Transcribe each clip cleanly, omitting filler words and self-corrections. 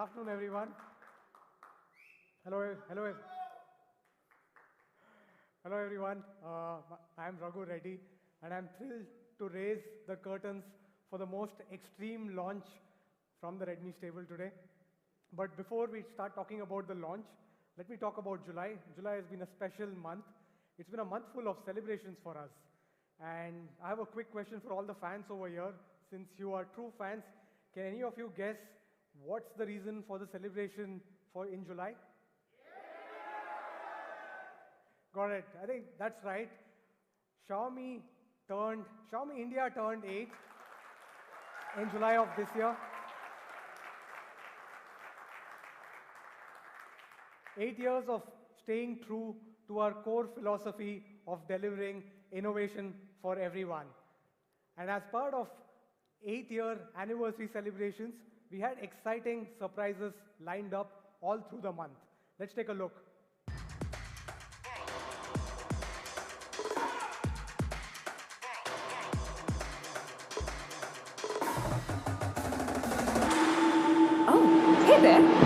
afternoon, everyone. Hello, everyone. I'm Raghu Reddy, and I'm thrilled to raise the curtains for the most extreme launch from the Redmi stable today. But before we start talking about the launch, let me talk about July. July has been a special month. It's been a month full of celebrations for us. And I have a quick question for all the fans over here. Since you are true fans, can any of you guess what's the reason for the celebration in July? Got it. I think that's right. Xiaomi India turned 8 in July of this year. 8 years of staying true to our core philosophy of delivering innovation for everyone. And as part of 8-year anniversary celebrations, we had exciting surprises lined up all through the month. Let's take a look. Oh, hey there.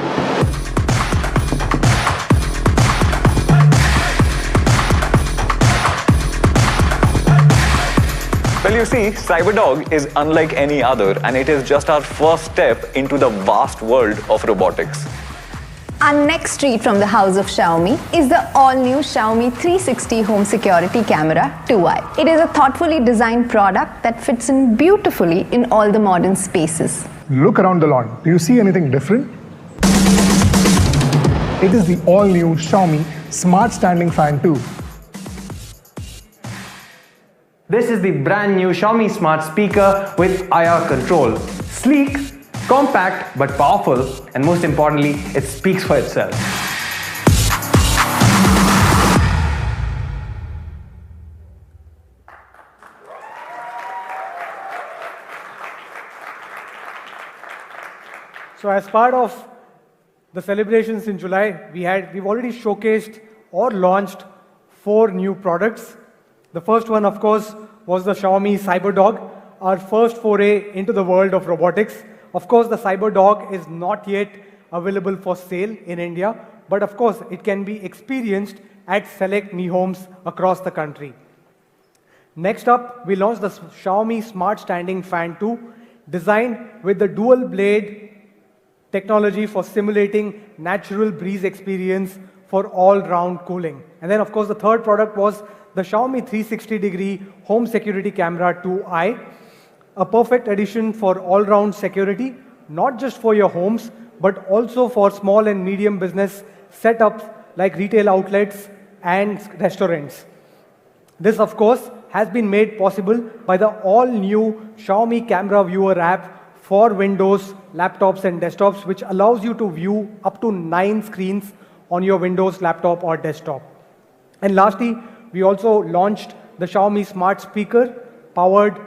Well, you see, CyberDog is unlike any other, and it is just our first step into the vast world of robotics. Our next treat from the house of Xiaomi is the all-new Xiaomi 360 Home Security Camera 2i. It is a thoughtfully designed product that fits in beautifully in all the modern spaces. Look around the lawn. Do you see anything different? It is the all-new Xiaomi Smart Standing Fan 2. This is the brand new Xiaomi Smart Speaker with IR control. Sleek, compact but powerful, and most importantly, it speaks for itself. So as part of the celebrations in July, we've already showcased or launched 4 new products. The first one, of course, was the Xiaomi CyberDog, our first foray into the world of robotics. Of course, the CyberDog is not yet available for sale in India, but of course, it can be experienced at select Mi Homes across the country. Next up, we launched the Xiaomi Smart Standing Fan 2, designed with the dual blade technology for simulating natural breeze experience for all-round cooling. And then, of course, the third product was the Xiaomi 360-degree Home Security Camera 2i, a perfect addition for all-round security, not just for your homes, but also for small and medium business setups like retail outlets and restaurants. This, of course, has been made possible by the all-new Xiaomi Camera Viewer app for Windows, laptops and desktops, which allows you to view up to 9 screens on your Windows laptop or desktop. And lastly, we also launched the Xiaomi Smart Speaker powered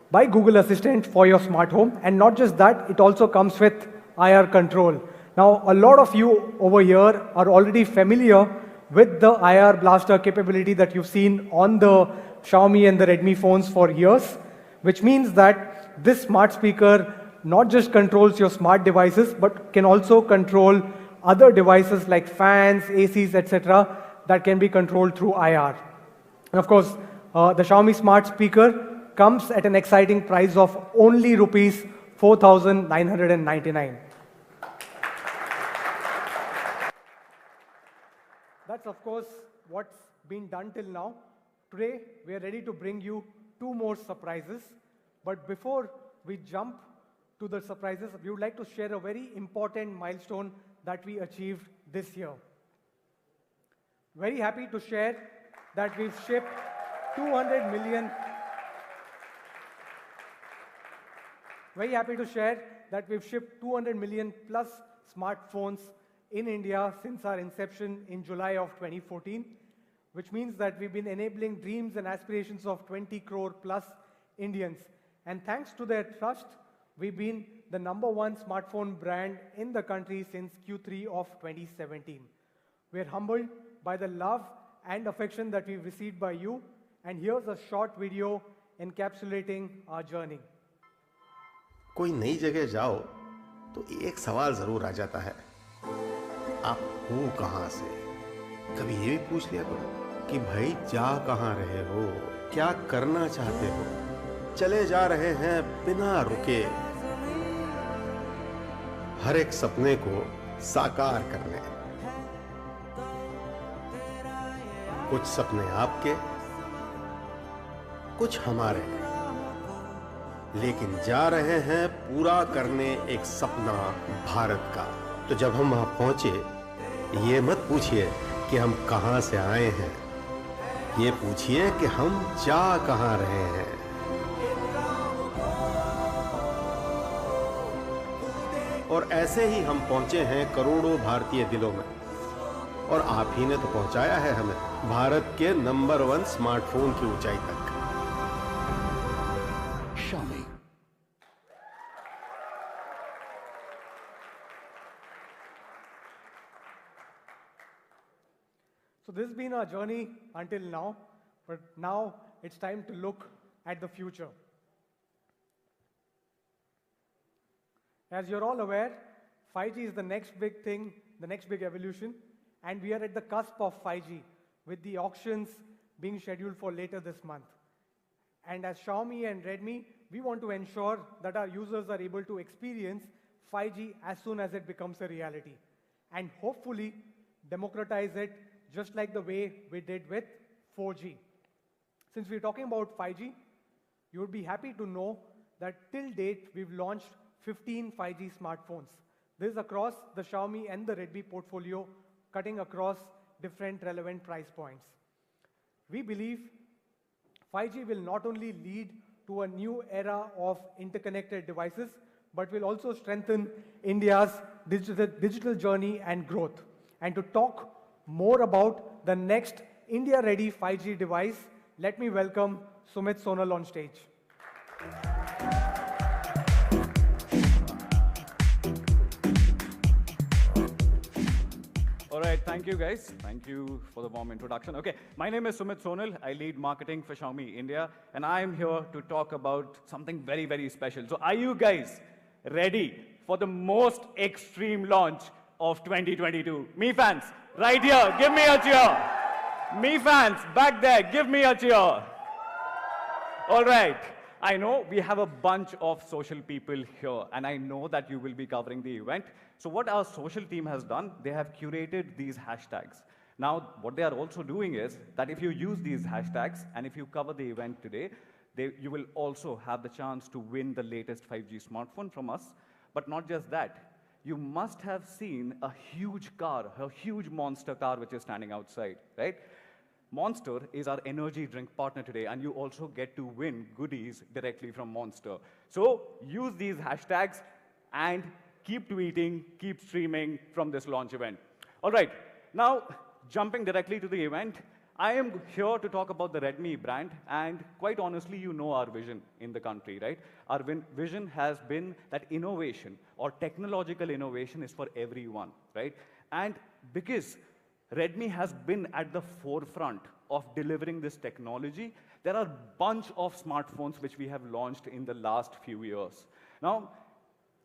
by Google Assistant for your smart home. And not just that, it also comes with IR control. Now, a lot of you over here are already familiar with the IR blaster capability that you've seen on the Xiaomi and the Redmi phones for years, which means that this smart speaker not just controls your smart devices, but can also control other devices like fans, ACs, etc., that can be controlled through IR. And of course, the Xiaomi Smart Speaker comes at an exciting price of only rupees 4,999. That's of course what's been done till now. Today, we are ready to bring you 2 more surprises. But before we jump to the surprises, we would like to share a very important milestone that we achieved this year. Very happy to share that we've shipped 200 million. Very happy to share that we've shipped 200 million plus smartphones in India since our inception in July of 2014, which means that we've been enabling dreams and aspirations of 20 crore plus Indians. And thanks to their trust, we've been the #1 smartphone brand in the country since Q3 of 2017. We're humbled by the love and affection that we've received by you. And here's a short video encapsulating our journey. कोई नई जगह जाओ तो एक सवाल जरूर आ जाता है, आप हो कहां से? कभी ये भी पूछ लिया करो कि भाई जा कहां रहे हो, क्या करना चाहते हो? चले जा रहे हैं बिना रुके, हर एक सपने को साकार करने। कुछ सपने आपके, कुछ हमारे, लेकिन जा रहे हैं पूरा करने एक सपना भारत का। तो जब हम वहां पहुंचे, ये मत पूछिए कि हम कहां से आए हैं, ये पूछिए कि हम जा कहां रहे हैं। और ऐसे ही हम पहुंचे हैं करोड़ों भारतीय दिलों में, और आप ही ने तो पहुंचाया है हमें भारत के नंबर 1 स्मार्टफोन की ऊंचाई तक। Xiaomi. So this has been our journey until now, but now it's time to look at the future. As you're all aware, 5G is the next big thing, the next big evolution, and we are at the cusp of 5G with the auctions being scheduled for later this month. And as Xiaomi and Redmi, we want to ensure that our users are able to experience 5G as soon as it becomes a reality, and hopefully democratize it just like the way we did with 4G. Since we're talking about 5G, you would be happy to know that till date, we've launched 15 5G smartphones. This is across the Xiaomi and the Redmi portfolio, cutting across different relevant price points. We believe 5G will not only lead to a new era of interconnected devices, but will also strengthen India's digital journey and growth. And to talk more about the next India-ready 5G device, let me welcome Sumit Sonal on stage. All right, thank you guys. Thank you for the warm introduction. Okay, my name is Sumit Sonal. I lead marketing for Xiaomi India, and I am here to talk about something very, very special. So are you guys ready for the most extreme launch of 2022? Mi fans, right here, give me a cheer. Mi fans, back there, give me a cheer. All right. I know we have a bunch of social people here, and I know that you will be covering the event. So what our social team has done, they have curated these hashtags. Now, what they are also doing is that if you use these hashtags, and if you cover the event today, you will also have the chance to win the latest 5G smartphone from us. But not just that. You must have seen a huge car, a huge monster car which is standing outside, right? Monster is our energy drink partner today, and you also get to win goodies directly from Monster. So use these hashtags and keep tweeting, keep streaming from this launch event. All right, now jumping directly to the event, I am here to talk about the Redmi brand, and quite honestly, you know our vision in the country, right? Our vision has been that innovation or technological innovation is for everyone, right? And because Redmi has been at the forefront of delivering this technology, there are a bunch of smartphones which we have launched in the last few years. Now,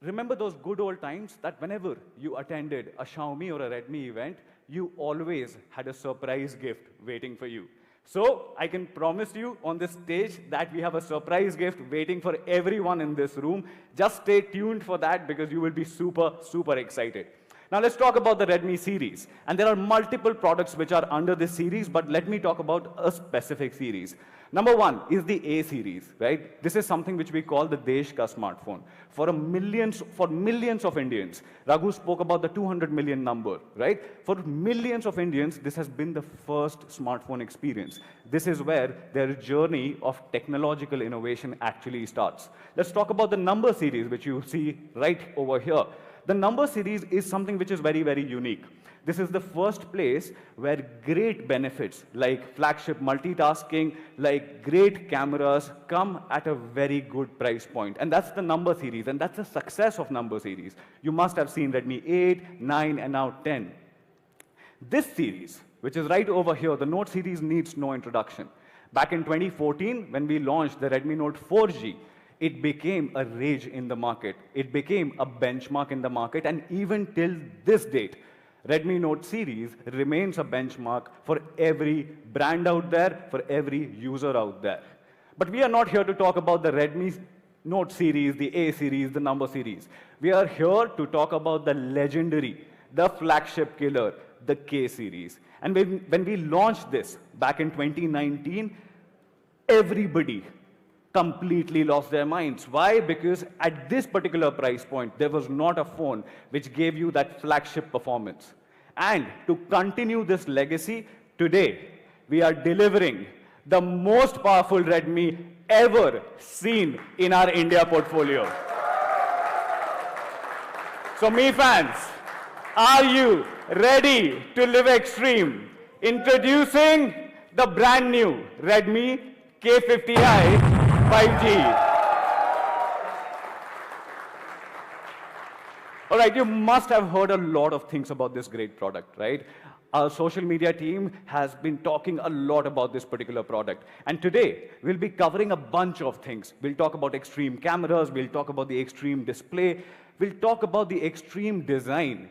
remember those good old times that whenever you attended a Xiaomi or a Redmi event, you always had a surprise gift waiting for you. So I can promise you on this stage that we have a surprise gift waiting for everyone in this room. Just stay tuned for that because you will be super, super excited. Now let's talk about the Redmi series. And there are multiple products which are under this series, but let me talk about a specific series. Number one is the A series, right? This is something which we call the Desh Ka smartphone. For millions of Indians, Raghu spoke about the 200 million number, right? For millions of Indians, this has been the first smartphone experience. This is where their journey of technological innovation actually starts. Let's talk about the number series, which you see right over here. The number series is something which is very, very unique. This is the first place where great benefits like flagship multitasking, like great cameras come at a very good price point. And that's the number series, and that's the success of number series. You must have seen Redmi 8, 9, and now 10. This series, which is right over here, the Note series needs no introduction. Back in 2014, when we launched the Redmi Note 4G, It became a rage in the market. It became a benchmark in the market, and even till this date, Redmi Note series remains a benchmark for every brand out there, for every user out there. But we are not here to talk about the Redmi Note series, the A series, the number series. We are here to talk about the legendary, the flagship killer, the K series. And when we launched this back in 2019, everybody completely lost their minds. Why? Because at this particular price point, there was not a phone which gave you that flagship performance. And to continue this legacy, today, we are delivering the most powerful Redmi ever seen in our India portfolio. So Mi fans, are you ready to live extreme? Introducing the brand new Redmi K50i 5G. All right, you must have heard a lot of things about this great product, right? Our social media team has been talking a lot about this particular product. And today, we'll be covering a bunch of things. We'll talk about extreme cameras, we'll talk about the extreme display, we'll talk about the extreme design.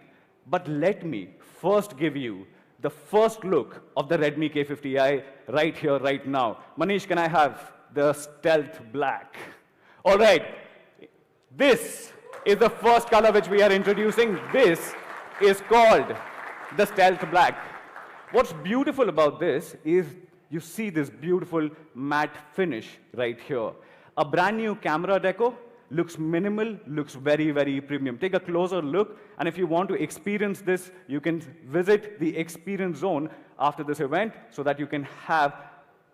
But let me first give you the first look of the Redmi K50i right here, right now. Manish, can I have the stealth black? All right, this is the first color which we are introducing. This is called the stealth black. What's beautiful about this is you see this beautiful matte finish right here. A brand new camera deco, looks minimal, looks very, very premium. Take a closer look, and if you want to experience this, you can visit the experience zone after this event so that you can have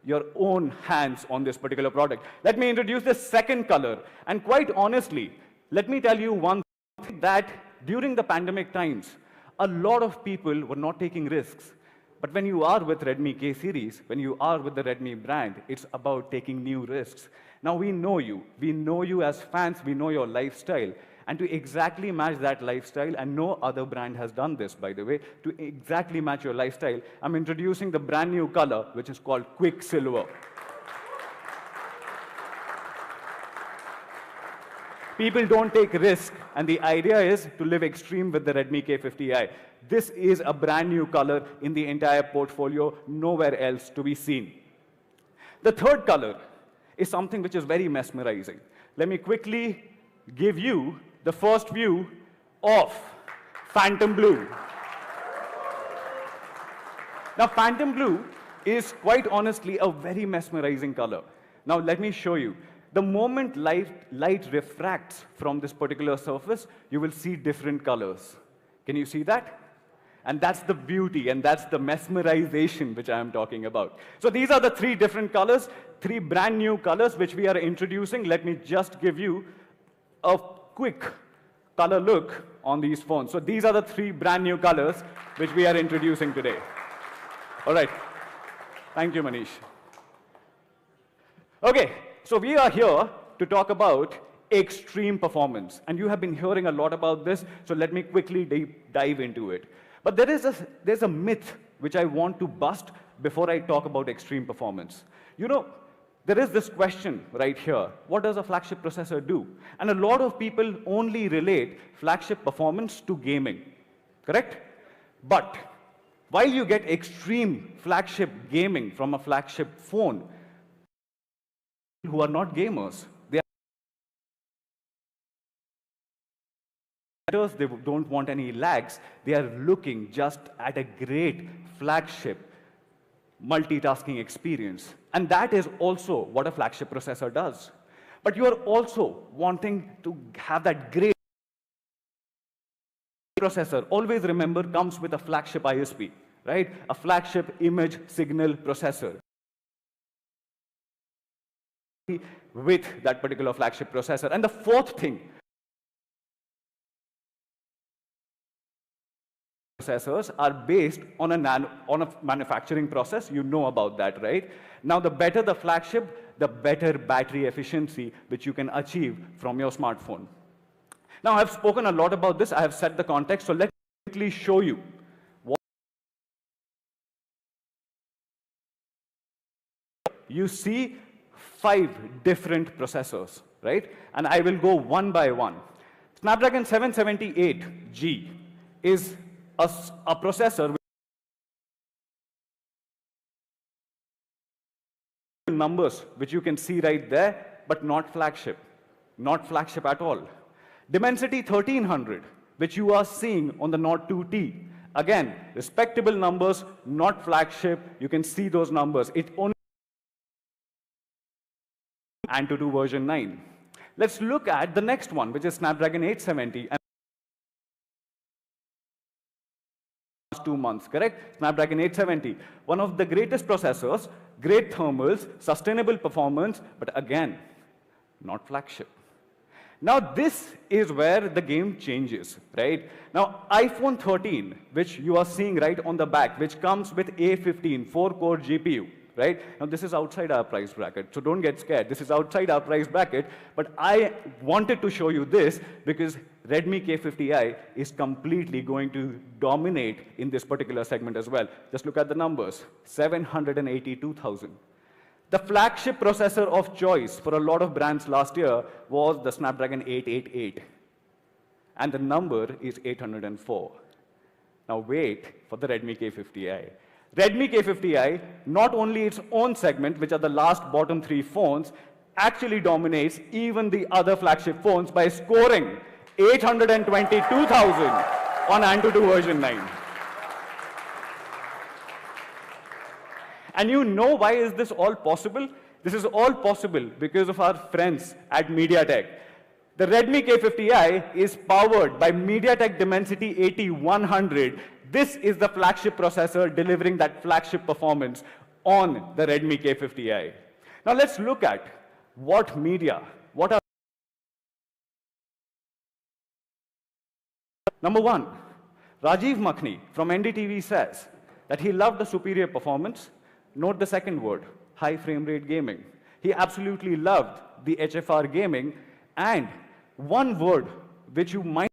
your own hands on this particular product. Let me introduce the second color, and quite honestly, let me tell you one thing, that during the pandemic times, a lot of people were not taking risks. But when you are with Redmi K series, when you are with the Redmi brand, it's about taking new risks. Now we know you as fans, we know your lifestyle. And to exactly match that lifestyle, and no other brand has done this, by the way, to exactly match your lifestyle, I'm introducing the brand new color, which is called Quicksilver. People don't take risk, and the idea is to live extreme with the Redmi K50i. This is a brand new color in the entire portfolio, nowhere else to be seen. The third color is something which is very mesmerizing. Let me quickly give you the first view of Phantom Blue. Now, Phantom Blue is quite honestly a very mesmerizing color. Now, let me show you. The moment light refracts from this particular surface, you will see different colors. Can you see that? And that's the beauty, and that's the mesmerization which I am talking about. So these are the three different colors, three brand new colors which we are introducing. Let me just give you a quick color look on these phones. So these are the three brand new colors which we are introducing today. All right. Thank you, Manish. Okay. So we are here to talk about extreme performance. And you have been hearing a lot about this, so let me quickly dive into it. But there's a myth which I want to bust before I talk about extreme performance. You know, there is this question right here. What does a flagship processor do? And a lot of people only relate flagship performance to gaming, correct? But while you get extreme flagship gaming from a flagship phone, who are not gamers. They don't want any lags. They are looking just at a great flagship multitasking experience. And that is also what a flagship processor does. But you are also wanting to have that great processor. Always remember, comes with a flagship ISP, right? A flagship image signal processor. With that particular flagship processor. And the fourth thing, processors are based on a manufacturing process. You know about that, right? Now, the better the flagship, the better battery efficiency which you can achieve from your smartphone. Now, I've spoken a lot about this. I have set the context. So let me quickly show you what you see. 5 different processors. right? And I will go one by one. Snapdragon 778G is a processor with numbers which you can see right there, but not flagship at all. Dimensity 1300, which you are seeing on the Note 2T. Again, respectable numbers, not flagship. You can see those numbers. It only Antutu version 9. Let's look at the next one, which is Snapdragon 870. And 2 months, correct? Snapdragon 870, one of the greatest processors, great thermals, sustainable performance, but again, not flagship. Now, this is where the game changes, right? Now, iPhone 13, which you are seeing right on the back, which comes with A15, 4-core GPU, right? Now, this is outside our price bracket, so don't get scared. This is outside our price bracket, but I wanted to show you this because Redmi K50i is completely going to dominate in this particular segment as well. Just look at the numbers, 782,000. The flagship processor of choice for a lot of brands last year was the Snapdragon 888, and the number is 804. Now wait for the Redmi K50i. Redmi K50i, not only its own segment, which are the last bottom 3 phones, actually dominates even the other flagship phones by scoring 822,000 on Antutu version 9. And you know why is this all possible? This is all possible because of our friends at MediaTek. The Redmi K50i is powered by MediaTek Dimensity 8100. This is the flagship processor delivering that flagship performance on the Redmi K50i. Now let's look at what are... Number 1, Rajiv Makhni from NDTV says that he loved the superior performance. Note the second word, high frame rate gaming. He absolutely loved the HFR gaming, and one word which you might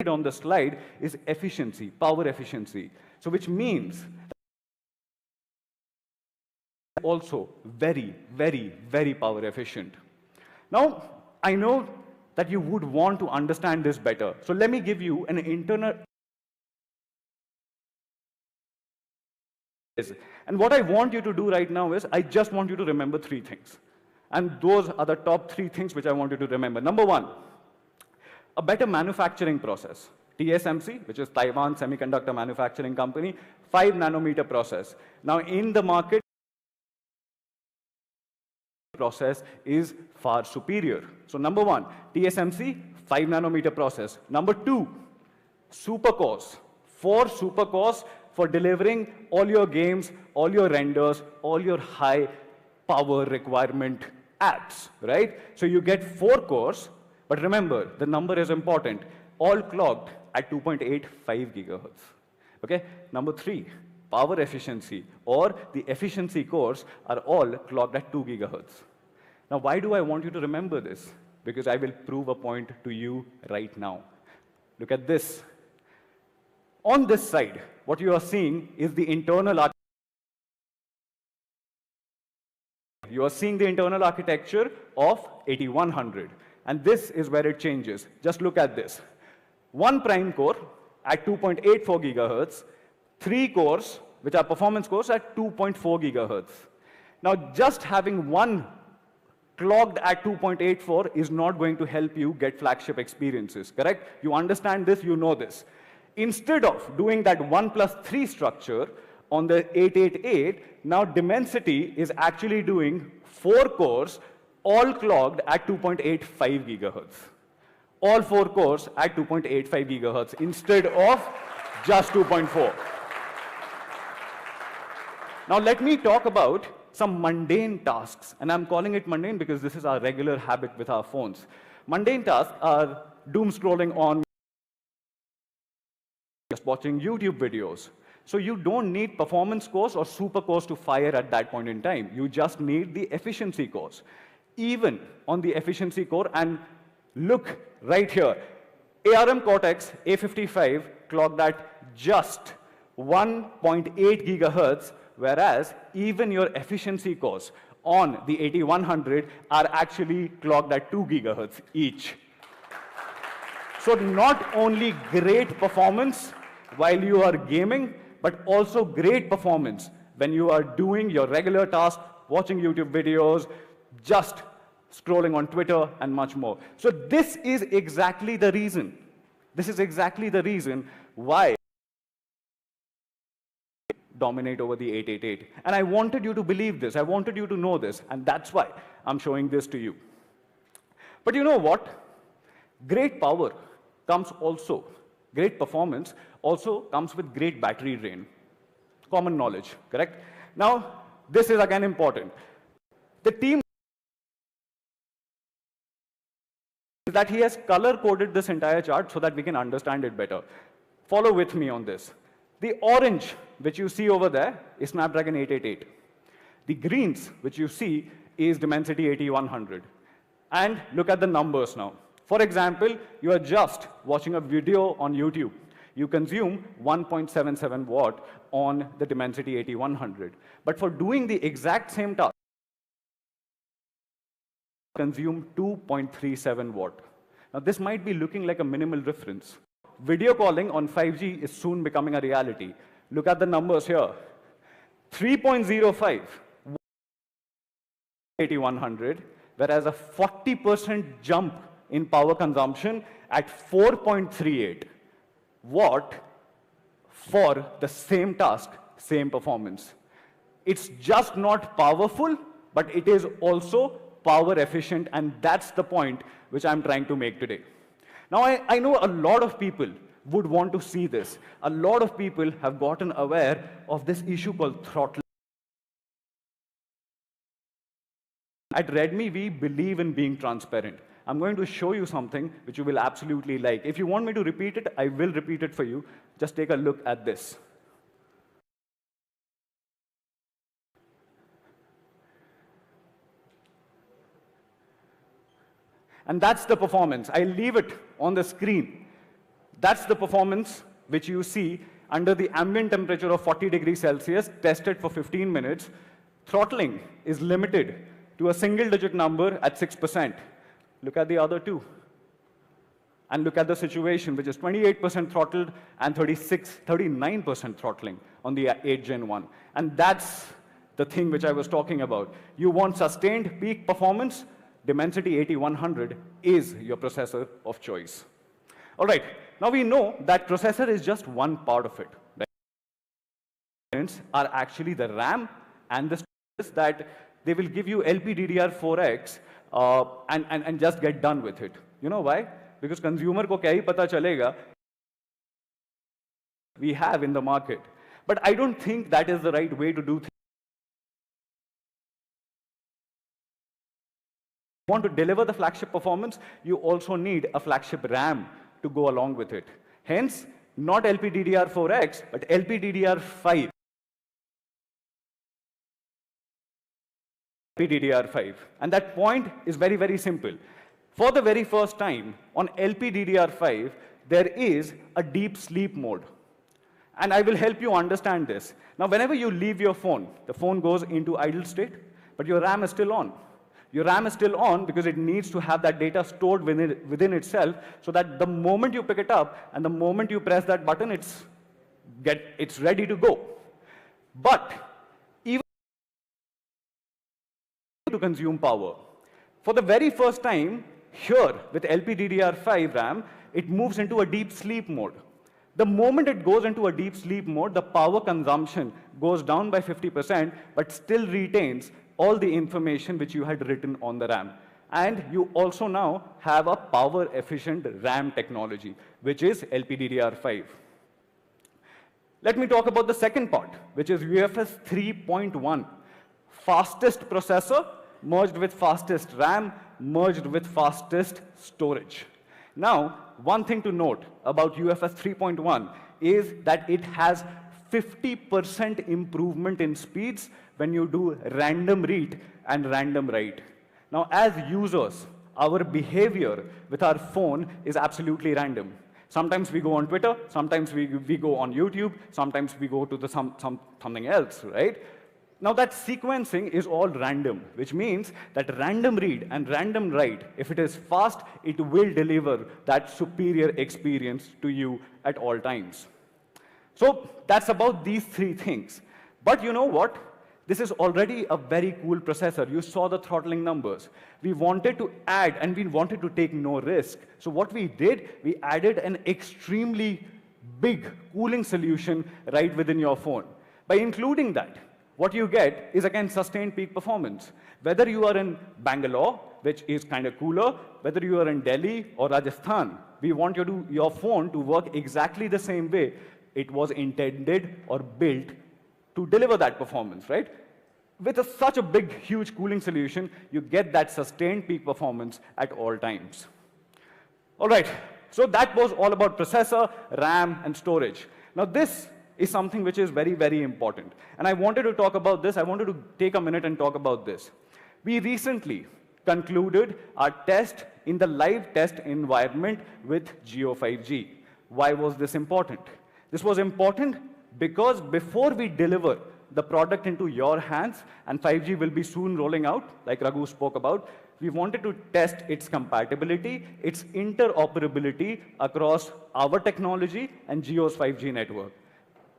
on the slide is efficiency, power efficiency. So which means also very, very, very power efficient. Now, I know that you would want to understand this better. So let me give you an internal. And what I want you to do right now is, I just want you to remember 3 things. And those are the top 3 things which I want you to remember. Number 1, a better manufacturing process. TSMC, which is Taiwan Semiconductor Manufacturing Company, 5 nanometer process. Now in the market, process is far superior. So number 1, TSMC, 5 nanometer process. Number 2, supercores, 4 supercores for delivering all your games, all your renders, all your high power requirement apps, right? So you get 4 cores, but remember, the number is important, all clocked at 2.85 gigahertz, okay? Number 3, power efficiency, or the efficiency cores are all clocked at 2 gigahertz. Now, why do I want you to remember this? Because I will prove a point to you right now. Look at this. On this side, what you are seeing is the internal architecture. You are seeing the internal architecture of 8100. And this is where it changes. Just look at this. 1 prime core at 2.84 gigahertz, 3 cores, which are performance cores, at 2.4 gigahertz. Now, just having one clocked at 2.84 is not going to help you get flagship experiences, correct? You understand this, you know this. Instead of doing that 1+3 structure on the 888, now Dimensity is actually doing 4 cores, all clocked at 2.85 gigahertz. All 4 cores at 2.85 gigahertz instead of just 2.4. Now let me talk about some mundane tasks, and I'm calling it mundane because this is our regular habit with our phones. Mundane tasks are doom scrolling on, just watching YouTube videos. So you don't need performance cores or super cores to fire at that point in time. You just need the efficiency cores. Even on the efficiency core, and look right here, ARM Cortex A55 clocked at just 1.8 gigahertz whereas even your efficiency cores on the 8100 are actually clocked at 2 gigahertz each. So not only great performance while you are gaming, but also great performance when you are doing your regular tasks, watching YouTube videos, just scrolling on Twitter, and much more. So this is exactly the reason. This is exactly the reason why dominate over the 888. And I wanted you to believe this. I wanted you to know this. And that's why I'm showing this to you. But you know what? Great power comes also, great performance also comes with great battery drain. Common knowledge, correct? Now, this is again important. The team that he has color-coded this entire chart so that we can understand it better. Follow with me on this. The orange, which you see over there, is Snapdragon 888. The greens, which you see, is Dimensity 8100. And look at the numbers now. For example, you are just watching a video on YouTube. You consume 1.77 watt on the Dimensity 8100. But for doing the exact same task, consume 2.37 watt. Now, this might be looking like a minimal difference. Video calling on 5G is soon becoming a reality. Look at the numbers here. 3.05 8100, whereas a 40% jump in power consumption at 4.38 watt for the same task, same performance. It's just not powerful, but it is also power efficient, and that's the point which I'm trying to make today. Now, I know a lot of people would want to see this. A lot of people have gotten aware of this issue called throttling. At Redmi, we believe in being transparent. I'm going to show you something which you will absolutely like. If you want me to repeat it, I will repeat it for you. Just take a look at this. And that's the performance. I'll leave it on the screen. That's the performance which you see under the ambient temperature of 40 degrees Celsius, tested for 15 minutes. Throttling is limited to a single-digit number at 6%. Look at the other two. And look at the situation, which is 28% throttled and 39% throttling on the 8 Gen 1. And that's the thing which I was talking about. You want sustained peak performance? Dimensity 8100 is your processor of choice. All right, now we know that processor is just one part of it. Right? Are actually the RAM and the storage that they will give you LPDDR4X and just get done with it. You know why? Because consumer ko kya hi pata chalega we have in the market. But I don't think that is the right way to do things. If you want to deliver the flagship performance, you also need a flagship RAM to go along with it. Hence, not LPDDR4X, but LPDDR5. LPDDR5. And that point is very, very simple. For the very first time, on LPDDR5, there is a deep sleep mode. And I will help you understand this. Now, whenever you leave your phone, the phone goes into idle state, but your RAM is still on. Your RAM is still on because it needs to have that data stored within itself, so that the moment you pick it up and the moment you press that button, it's ready to go. But even to consume power. For the very first time, here with LPDDR5 RAM, it moves into a deep sleep mode. The moment it goes into a deep sleep mode, the power consumption goes down by 50%, but still retains all the information which you had written on the RAM. And you also now have a power-efficient RAM technology, which is LPDDR5. Let me talk about the second part, which is UFS 3.1. Fastest processor merged with fastest RAM, merged with fastest storage. Now, one thing to note about UFS 3.1 is that it has 50% improvement in speeds when you do random read and random write. Now, as users, our behavior with our phone is absolutely random. Sometimes we go on Twitter, sometimes we go on YouTube, sometimes we go to the something else, right? Now that sequencing is all random, which means that random read and random write, if it is fast, it will deliver that superior experience to you at all times. So that's about these three things. But you know what? This is already a very cool processor. You saw the throttling numbers. We wanted to add, and we wanted to take no risk. So what we did, we added an extremely big cooling solution right within your phone. By including that, what you get is, again, sustained peak performance. Whether you are in Bangalore, which is kind of cooler, whether you are in Delhi or Rajasthan, we want your phone to work exactly the same way it was intended or built to deliver that performance, right? With such a big, huge cooling solution, you get that sustained peak performance at all times. All right, so that was all about processor, RAM, and storage. Now this is something which is very, very important. And I wanted to talk about this. I wanted to take a minute and talk about this. We recently concluded our test in the live test environment with Jio 5G. Why was this important? This was important because before we deliver the product into your hands, and 5G will be soon rolling out, like Raghu spoke about, we wanted to test its compatibility, its interoperability across our technology and Jio's 5G network.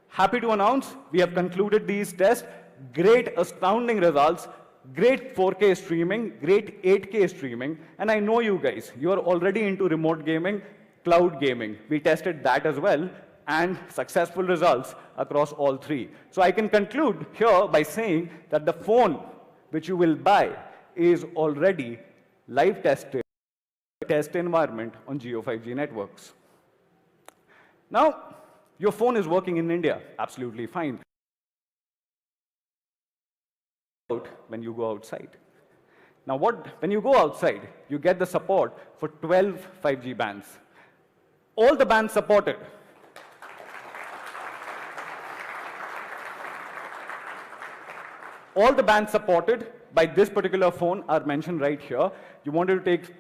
Happy to announce, we have concluded these tests. Great, astounding results, great 4K streaming, great 8K streaming, and I know you guys, you are already into remote gaming, cloud gaming. We tested that as well, and successful results across all three. So I can conclude here by saying that the phone which you will buy is already live tested test environment on Jio 5G networks. Now, your phone is working in India, absolutely fine. When you go outside. Now, when you go outside, you get the support for 12 5G bands. All the bands supported. All the bands supported by this particular phone are mentioned right here. You wanted to take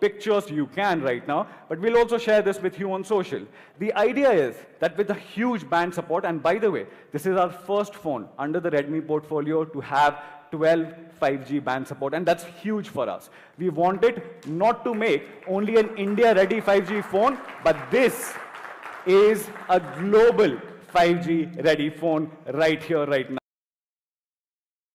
pictures, you can right now, but we'll also share this with you on social. The idea is that with a huge band support, and by the way, this is our first phone under the Redmi portfolio to have 12 5G band support, and that's huge for us. We wanted not to make only an India-ready 5G phone, but this is a global 5G-ready phone right here, right now.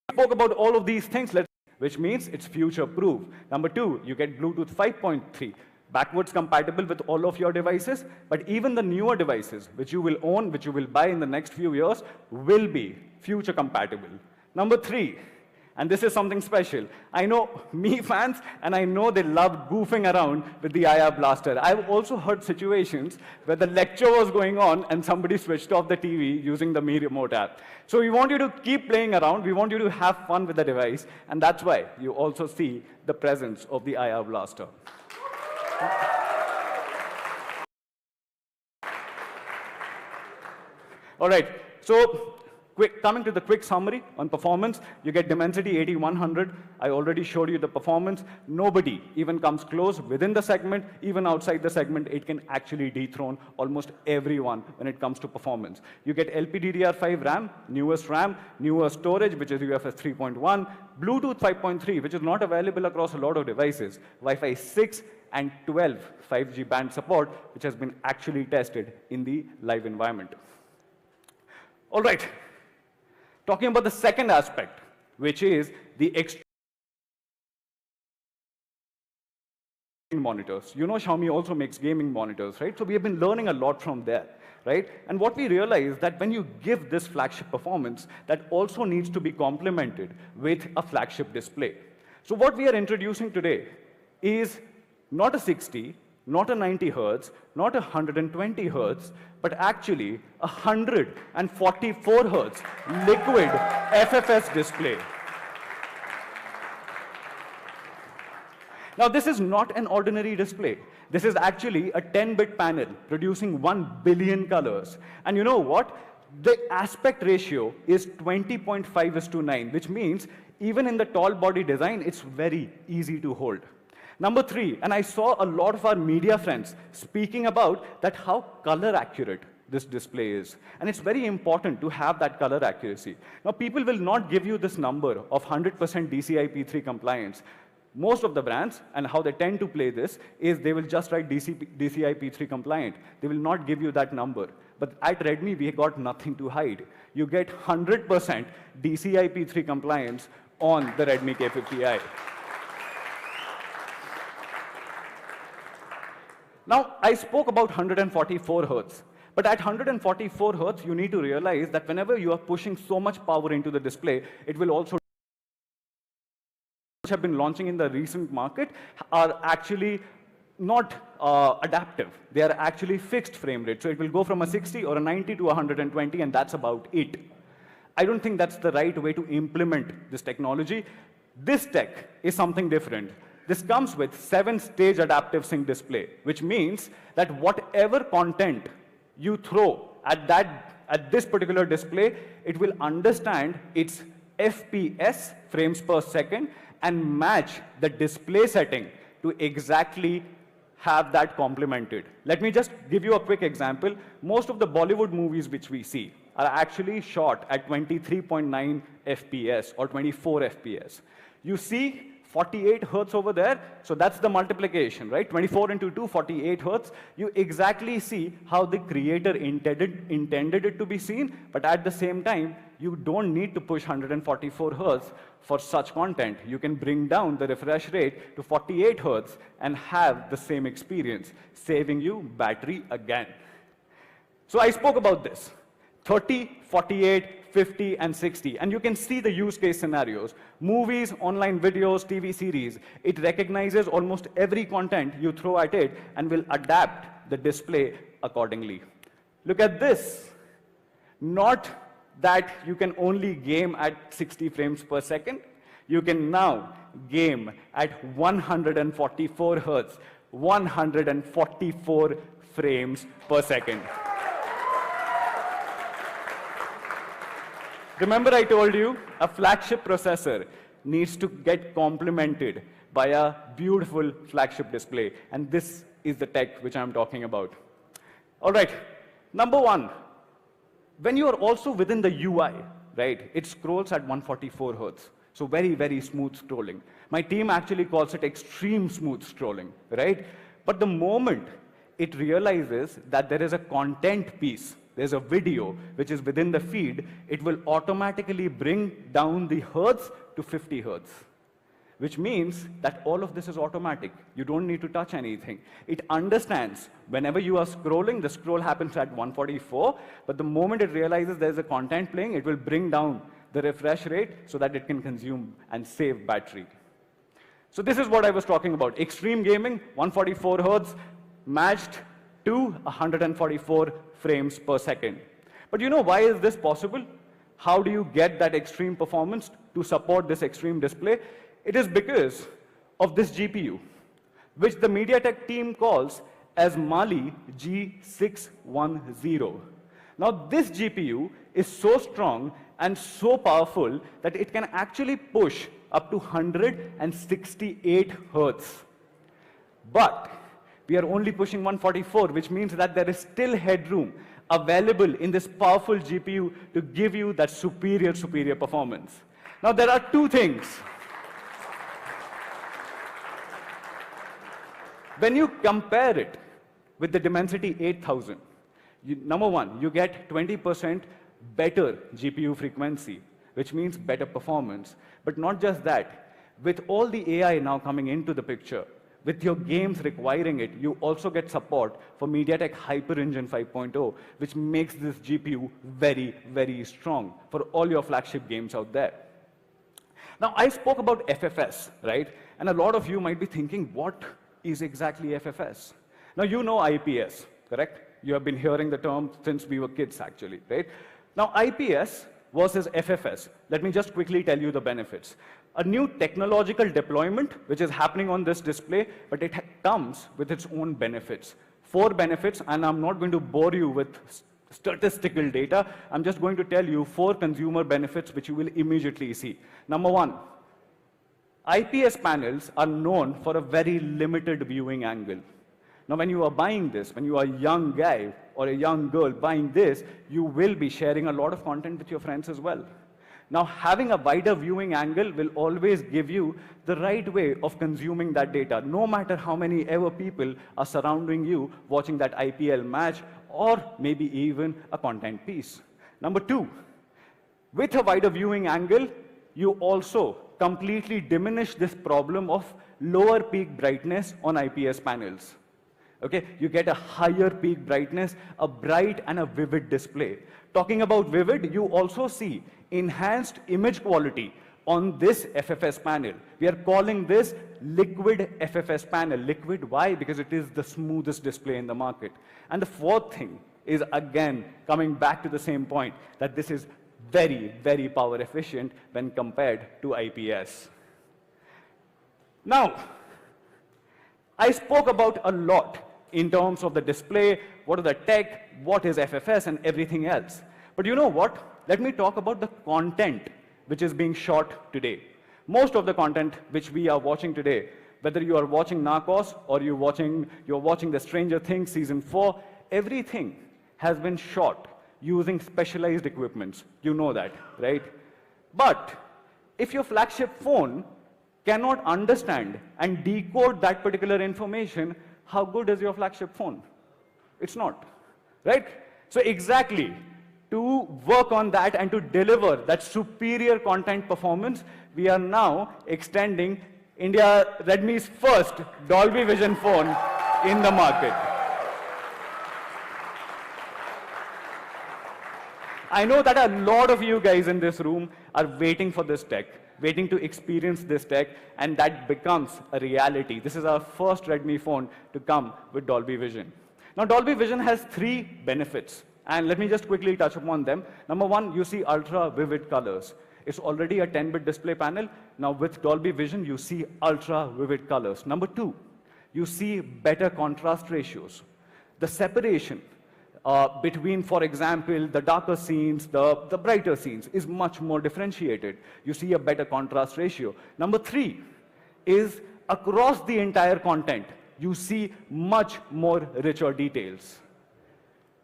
We spoke about all of these things, which means it's future-proof. Number two, you get Bluetooth 5.3, backwards compatible with all of your devices, but even the newer devices, which you will own, which you will buy in the next few years, will be future compatible. Number three, and this is something special. I know me fans, and I know they love goofing around with the IR blaster. I've also heard situations where the lecture was going on and somebody switched off the TV using the Mi Remote app. So we want you to keep playing around. We want you to have fun with the device, and that's why you also see the presence of the IR blaster. All right, so coming to the quick summary on performance, you get Dimensity 8100. I already showed you the performance. Nobody even comes close within the segment. Even outside the segment, it can actually dethrone almost everyone when it comes to performance. You get LPDDR5 RAM, newest RAM, newer storage, which is UFS 3.1, Bluetooth 5.3, which is not available across a lot of devices, Wi-Fi 6, and 12 5G band support, which has been actually tested in the live environment. All right. Talking about the second aspect, which is the extreme monitors. You know Xiaomi also makes gaming monitors, right? So we have been learning a lot from there, right? And what we realized that when you give this flagship performance, that also needs to be complemented with a flagship display. So what we are introducing today is not a 60, not a 90 hertz, not a 120 hertz, but actually a 144 hertz liquid Ffs display. Now, this is not an ordinary display. This is actually a 10-bit panel producing 1 billion colors. And you know what? The aspect ratio is 20.5:9, which means even in the tall body design, it's very easy to hold. Number 3, and I saw a lot of our media friends speaking about that how color accurate this display is. And it's very important to have that color accuracy. Now, people will not give you this number of 100% DCI-P3 compliance. Most of the brands, and how they tend to play this, is they will just write DCI-P3 compliant. They will not give you that number. But at Redmi, we got nothing to hide. You get 100% DCI-P3 compliance on the Redmi K50i. Now, I spoke about 144 Hz. But at 144 Hz, you need to realize that whenever you are pushing so much power into the display, it will also have been launching in the recent market are actually not adaptive. They are actually fixed frame rate. So it will go from a 60 or a 90 to 120, and that's about it. I don't think that's the right way to implement this technology. This tech is something different. This comes with 7-stage adaptive sync display, which means that whatever content you throw at this particular display, it will understand its FPS, frames per second, and match the display setting to exactly have that complemented. Let me just give you a quick example. Most of the Bollywood movies which we see are actually shot at 23.9 FPS or 24 FPS. You see 48 Hz over there, so that's the multiplication, right? 24 into 2, 48 Hz. You exactly see how the creator intended it to be seen, but at the same time, you don't need to push 144 Hz for such content. You can bring down the refresh rate to 48 Hz and have the same experience, saving you battery again. So I spoke about this. 30, 48, 50, and 60. And you can see the use case scenarios. Movies, online videos, TV series. It recognizes almost every content you throw at it and will adapt the display accordingly. Look at this. Not that you can only game at 60 frames per second. You can now game at 144 Hz, 144 frames per second. Remember I told you, a flagship processor needs to get complemented by a beautiful flagship display. And this is the tech which I'm talking about. All right, number 1, when you are also within the UI, right, it scrolls at 144 Hz. So very, very smooth scrolling. My team actually calls it extreme smooth scrolling, right? But the moment it realizes that there is a content piece, there's a video which is within the feed, it will automatically bring down the Hertz to 50 Hertz, which means that all of this is automatic. You don't need to touch anything. It understands whenever you are scrolling, the scroll happens at 144, but the moment it realizes there's a content playing, it will bring down the refresh rate so that it can consume and save battery. So this is what I was talking about. Extreme gaming, 144 Hertz, matched to 144 frames per second. But you know why is this possible? How do you get that extreme performance to support this extreme display? It is because of this GPU, which the MediaTek team calls as Mali G610. Now this GPU is so strong and so powerful that it can actually push up to 168 Hertz. But we are only pushing 144, which means that there is still headroom available in this powerful GPU to give you that superior performance. Now there are two things. When you compare it with the Dimensity 8000, number 1, you get 20% better GPU frequency, which means better performance. But not just that, with all the AI now coming into the picture, with your games requiring it, you also get support for MediaTek Hyper Engine 5.0, which makes this GPU very, very strong for all your flagship games out there. Now, I spoke about FFS, right? And a lot of you might be thinking, what is exactly FFS? Now, you know IPS, correct? You have been hearing the term since we were kids, actually, right? Now, IPS versus FFS. Let me just quickly tell you the benefits. A new technological deployment, which is happening on this display, but it comes with its own benefits. 4 benefits, and I'm not going to bore you with statistical data. I'm just going to tell you 4 consumer benefits which you will immediately see. Number 1, IPS panels are known for a very limited viewing angle. Now, when you are buying this, when you are a young guy or a young girl buying this, you will be sharing a lot of content with your friends as well. Now, having a wider viewing angle will always give you the right way of consuming that data, no matter how many ever people are surrounding you watching that IPL match or maybe even a content piece. Number two, with a wider viewing angle, you also completely diminish this problem of lower peak brightness on IPS panels. Okay, you get a higher peak brightness, a bright and a vivid display. Talking about vivid, you also see enhanced image quality on this FFS panel. We are calling this liquid FFS panel. Liquid, why? Because it is the smoothest display in the market. And the fourth thing is, again, coming back to the same point, that this is very, very power efficient when compared to IPS. Now, I spoke about a lot in terms of the display, what is the tech, what is FFS, and everything else. But you know what? Let me talk about the content which is being shot today. Most of the content which we are watching today, whether you are watching Narcos or you're watching the Stranger Things season 4, everything has been shot using specialized equipments. You know that, right? But if your flagship phone cannot understand and decode that particular information, how good is your flagship phone? It's not, right? So exactly, to work on that and to deliver that superior content performance, we are now extending Redmi's first Dolby Vision phone in the market. I know that a lot of you guys in this room are waiting for this tech, waiting to experience this tech, and that becomes a reality. This is our first Redmi phone to come with Dolby Vision. Now, Dolby Vision has 3 benefits, and let me just quickly touch upon them. Number 1, you see ultra vivid colors. It's already a 10-bit display panel. Now, with Dolby Vision, you see ultra vivid colors. Number 2, you see better contrast ratios. The separation between, for example, the darker scenes, the brighter scenes is much more differentiated. You see a better contrast ratio. Number 3 is across the entire content, you see much more richer details.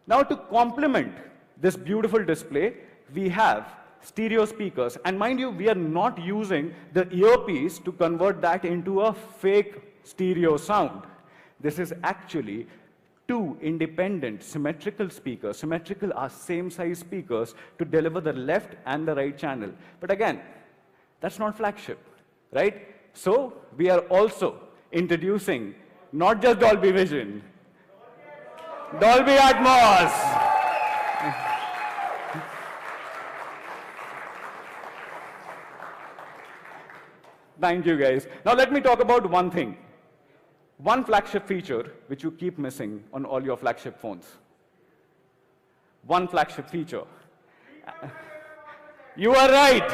Now, to complement this beautiful display, we have stereo speakers. And mind you, we are not using the earpiece to convert that into a fake stereo sound. This is actually 2 independent symmetrical speakers. Symmetrical are same size speakers to deliver the left and the right channel. But again, that's not flagship, right? So we are also introducing not just Dolby Vision, Dolby Atmos. Thank you, guys. Now let me talk about one thing. One flagship feature which you keep missing on all your flagship phones. One flagship feature. You are right.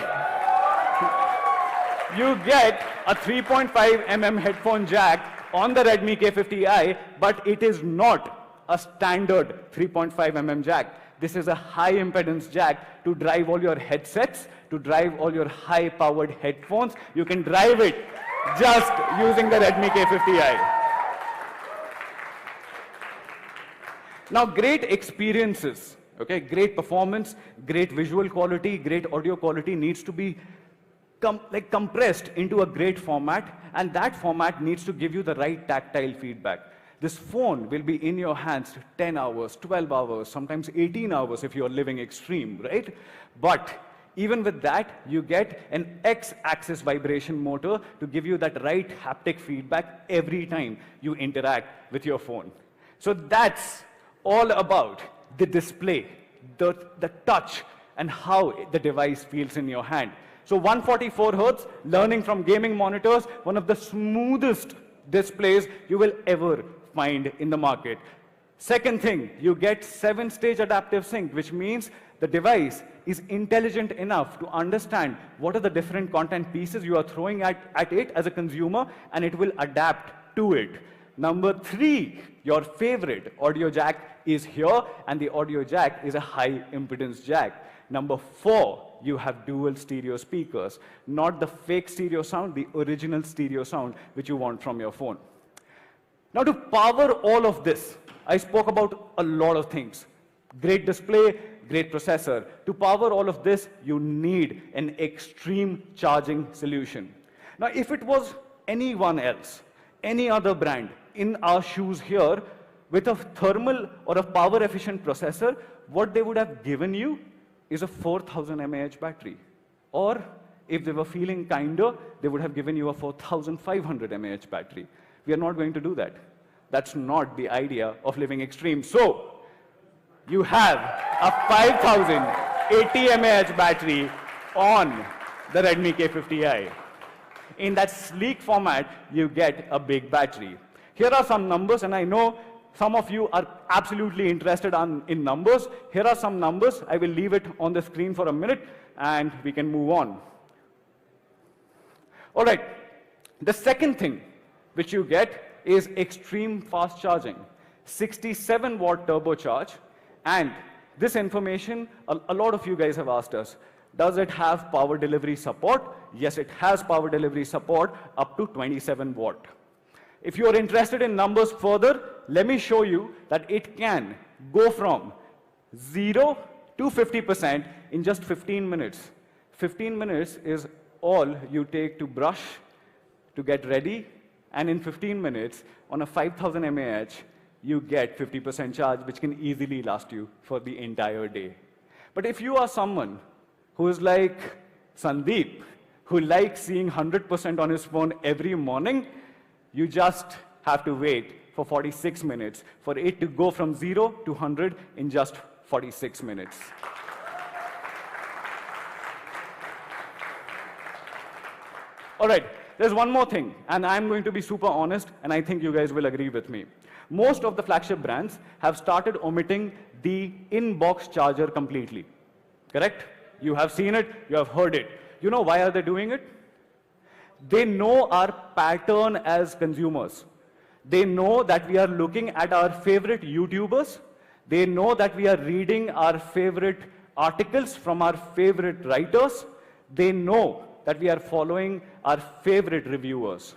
You get a 3.5mm headphone jack on the Redmi K50i, but it is not a standard 3.5mm jack. This is a high impedance jack to drive all your headsets, to drive all your high-powered headphones. You can drive it just using the Redmi K50i. Now, great experiences, okay, great performance, great visual quality, great audio quality needs to be compressed into a great format, and that format needs to give you the right tactile feedback. This phone will be in your hands 10 hours, 12 hours, sometimes 18 hours if you're living extreme, right? But even with that, you get an X-axis vibration motor to give you that right haptic feedback every time you interact with your phone. So that's all about the display, the touch, and how the device feels in your hand. So 144 Hz, learning from gaming monitors, one of the smoothest displays you will ever find in the market. Second thing, you get 7-stage adaptive sync, which means the device is intelligent enough to understand what are the different content pieces you are throwing at it as a consumer, and it will adapt to it. Number 3, your favorite audio jack is here, and the audio jack is a high impedance jack. Number 4, you have dual stereo speakers, not the fake stereo sound, the original stereo sound which you want from your phone. Now, to power all of this, I spoke about a lot of things. Great display, great processor. To power all of this, you need an extreme charging solution. Now, if it was anyone else, any other brand in our shoes here, with a thermal or a power efficient processor, what they would have given you is a 4000 mAh battery. Or if they were feeling kinder, they would have given you a 4500 mAh battery. We are not going to do that. That's not the idea of living extreme. So, you have a 5080 mAh battery on the Redmi K50i. In that sleek format, you get a big battery. Here are some numbers, and I know some of you are absolutely interested in numbers. Here are some numbers. I will leave it on the screen for a minute, and we can move on. All right. The second thing which you get is extreme fast charging. 67-watt turbocharge. And this information, a lot of you guys have asked us, does it have power delivery support? Yes, it has power delivery support up to 27 watt. If you are interested in numbers further, let me show you that it can go from 0 to 50% in just 15 minutes. 15 minutes is all you take to brush, to get ready, and in 15 minutes, on a 5000 mAh, you get 50% charge, which can easily last you for the entire day. But if you are someone who is like Sandeep, who likes seeing 100% on his phone every morning, you just have to wait for 46 minutes for it to go from 0 to 100 in just 46 minutes. All right, there's one more thing, and I'm going to be super honest, and I think you guys will agree with me. Most of the flagship brands have started omitting the in-box charger completely. Correct? You have seen it, you have heard it. You know why are they doing it? They know our pattern as consumers. They know that we are looking at our favorite YouTubers. They know that we are reading our favorite articles from our favorite writers. They know that we are following our favorite reviewers.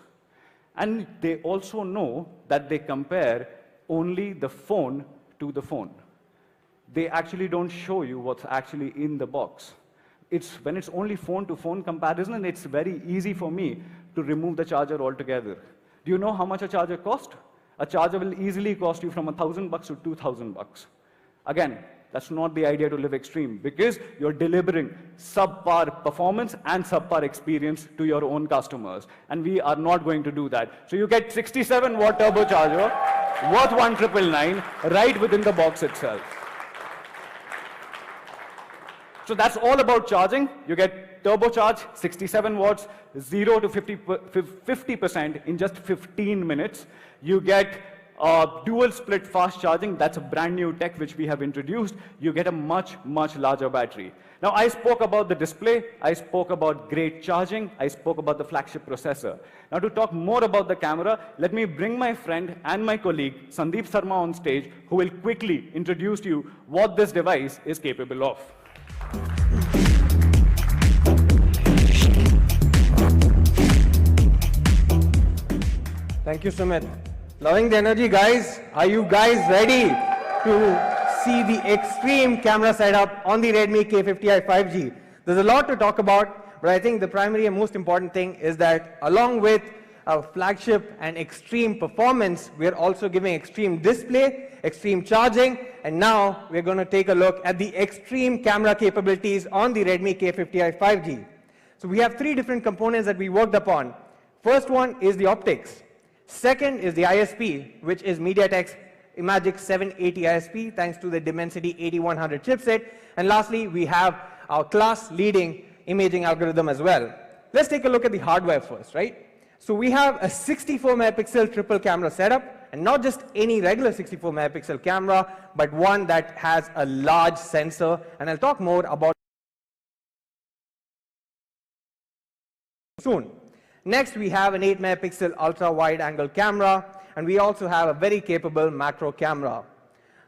And they also know that they compare only the phone to the phone. They actually don't show you what's actually in the box. When it's only phone-to-phone comparison, it's very easy for me to remove the charger altogether. Do you know how much a charger costs? A charger will easily cost you from $1,000 to $2,000. Again, that's not the idea to live extreme, because you're delivering subpar performance and subpar experience to your own customers. And we are not going to do that. So you get 67-watt turbocharger worth $1,999 right within the box itself. So that's all about charging. You get turbocharge, 67 watts, 0 to 50% in just 15 minutes. You get dual split fast charging. That's a brand new tech which we have introduced. You get a much, much larger battery. Now, I spoke about the display. I spoke about great charging. I spoke about the flagship processor. Now, to talk more about the camera, let me bring my friend and my colleague, Sandeep Sarma, on stage, who will quickly introduce to you what this device is capable of. Thank you, Sumit. Loving the energy, guys. Are you guys ready to see the extreme camera setup on the Redmi K50i 5G? There's a lot to talk about, but I think the primary and most important thing is that along with our flagship and extreme performance, we're also giving extreme display, extreme charging, and now we're going to take a look at the extreme camera capabilities on the Redmi K50i 5G. So we have three different components that we worked upon. First one is the optics. Second is the ISP, which is MediaTek's Imagic 780 ISP, thanks to the Dimensity 8100 chipset. And lastly, we have our class-leading imaging algorithm as well. Let's take a look at the hardware first, right? So we have a 64-megapixel triple camera setup, and not just any regular 64-megapixel camera, but one that has a large sensor, and I'll talk more about soon. Next, we have an 8-megapixel ultra-wide-angle camera, and we also have a very capable macro camera.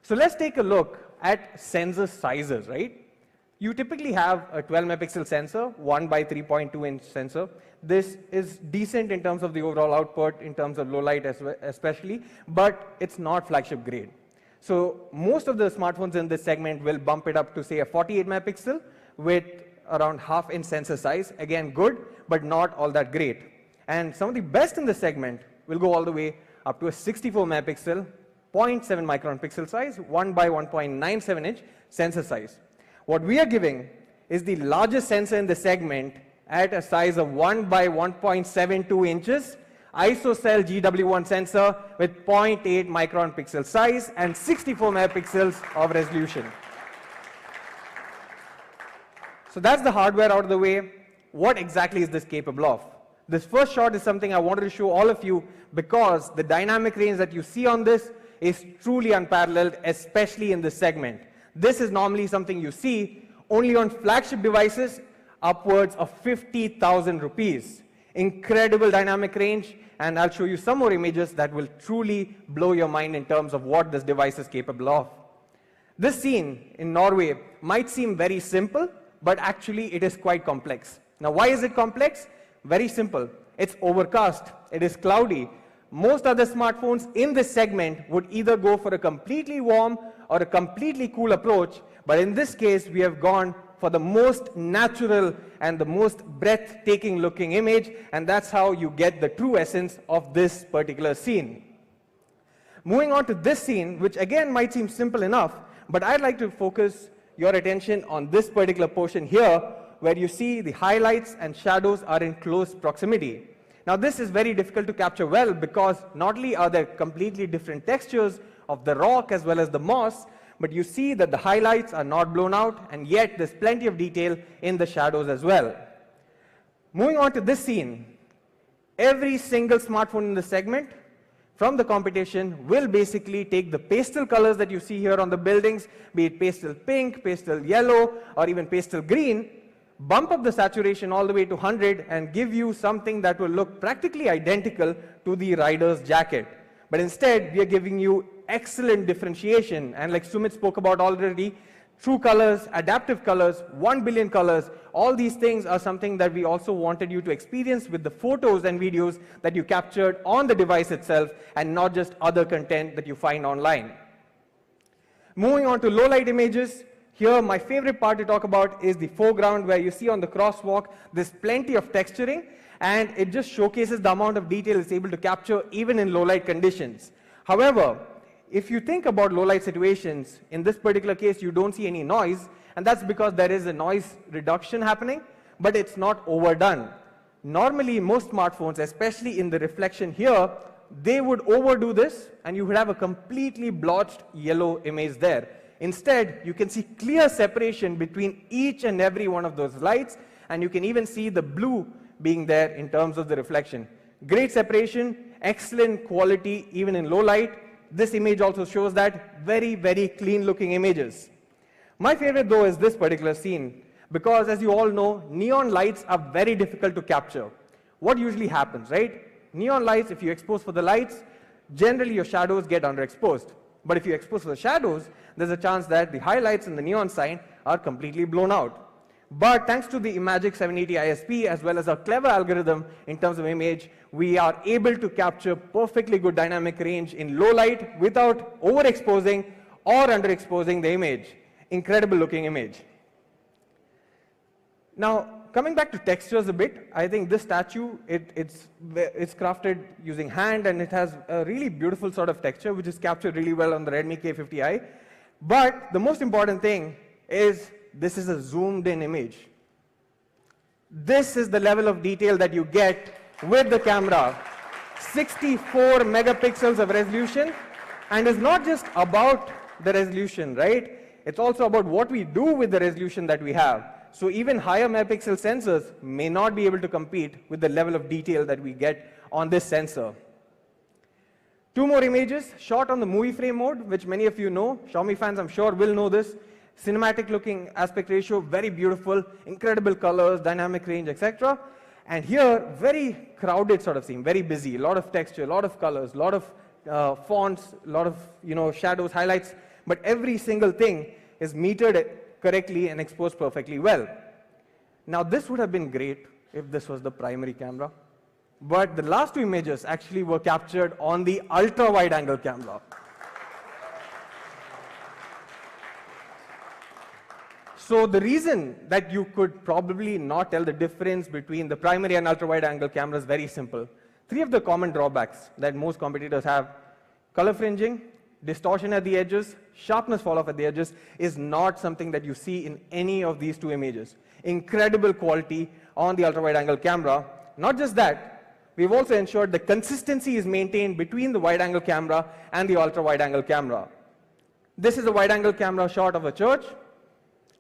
So let's take a look at sensor sizes, right? You typically have a 12 megapixel sensor, 1 by 3.2 inch sensor. This is decent in terms of the overall output, in terms of low light especially, but it's not flagship grade. So most of the smartphones in this segment will bump it up to say a 48 megapixel with around half-inch sensor size. Again, good, but not all that great. And some of the best in this segment will go all the way up to a 64 megapixel, 0.7 micron pixel size, 1 by 1.97 inch sensor size. What we are giving is the largest sensor in the segment at a size of 1 by 1.72 inches, ISOCELL GW1 sensor with 0.8 micron pixel size and 64 megapixels of resolution. So that's the hardware out of the way. What exactly is this capable of? This first shot is something I wanted to show all of you because the dynamic range that you see on this is truly unparalleled, especially in this segment. This is normally something you see only on flagship devices upwards of 50,000 rupees. Incredible dynamic range, and I'll show you some more images that will truly blow your mind in terms of what this device is capable of. This scene in Norway might seem very simple, but actually it is quite complex. Now, why is it complex? Very simple. It's overcast. It is cloudy. Most other smartphones in this segment would either go for a completely warm or a completely cool approach, but in this case, we have gone for the most natural and the most breathtaking looking image, and that's how you get the true essence of this particular scene. Moving on to this scene, which again might seem simple enough, but I'd like to focus your attention on this particular portion here, where you see the highlights and shadows are in close proximity. Now, this is very difficult to capture well because not only are there completely different textures of the rock as well as the moss, but you see that the highlights are not blown out, and yet there's plenty of detail in the shadows as well. Moving on to this scene, every single smartphone in the segment from the competition will basically take the pastel colors that you see here on the buildings, be it pastel pink, pastel yellow, or even pastel green, bump up the saturation all the way to 100 and give you something that will look practically identical to the rider's jacket. But instead, we are giving you excellent differentiation, and like Sumit spoke about already, true colors, adaptive colors, 1 billion colors, all these things are something that we also wanted you to experience with the photos and videos that you captured on the device itself and not just other content that you find online. Moving on to low light images, here my favorite part to talk about is the foreground, where you see on the crosswalk there's plenty of texturing, and it just showcases the amount of detail it's able to capture even in low light conditions. However, if you think about low light situations, in this particular case you don't see any noise, and that's because there is a noise reduction happening, but it's not overdone. Normally most smartphones, especially in the reflection here, they would overdo this and you would have a completely blotched yellow image there. Instead, you can see clear separation between each and every one of those lights, and you can even see the blue being there in terms of the reflection. Great separation, excellent quality even in low light. This image also shows that very, very clean looking images. My favorite though is this particular scene, because as you all know, neon lights are very difficult to capture. What usually happens, right? Neon lights, if you expose for the lights, generally your shadows get underexposed. But if you expose for the shadows, there's a chance that the highlights and the neon sign are completely blown out. But thanks to the Imagic 780 ISP as well as our clever algorithm in terms of image, we are able to capture perfectly good dynamic range in low light without overexposing or underexposing the image. Incredible looking image. Now, coming back to textures a bit, I think this statue, it's crafted using hand, and it has a really beautiful sort of texture which is captured really well on the Redmi K50i. But the most important thing is this is a zoomed in image. This is the level of detail that you get with the camera. 64 megapixels of resolution, and it's not just about the resolution, right? It's also about what we do with the resolution that we have. So even higher megapixel sensors may not be able to compete with the level of detail that we get on this sensor. Two more images shot on the movie frame mode, which many of you know. Xiaomi fans, I'm sure, will know this. Cinematic looking aspect ratio, very beautiful, incredible colors, dynamic range, etc. And here, very crowded sort of scene, very busy, a lot of texture, a lot of colors, a lot of fonts, a lot of shadows, highlights, but every single thing is metered correctly and expose perfectly well. Now this would have been great if this was the primary camera, but the last two images actually were captured on the ultra wide angle camera. So the reason that you could probably not tell the difference between the primary and ultra wide angle camera is very simple. Three of the common drawbacks that most competitors have: color fringing, distortion at the edges, sharpness fall off at the edges, is not something that you see in any of these two images. Incredible quality on the ultra wide angle camera. Not just that, we've also ensured the consistency is maintained between the wide angle camera and the ultra wide angle camera. This is a wide angle camera shot of a church.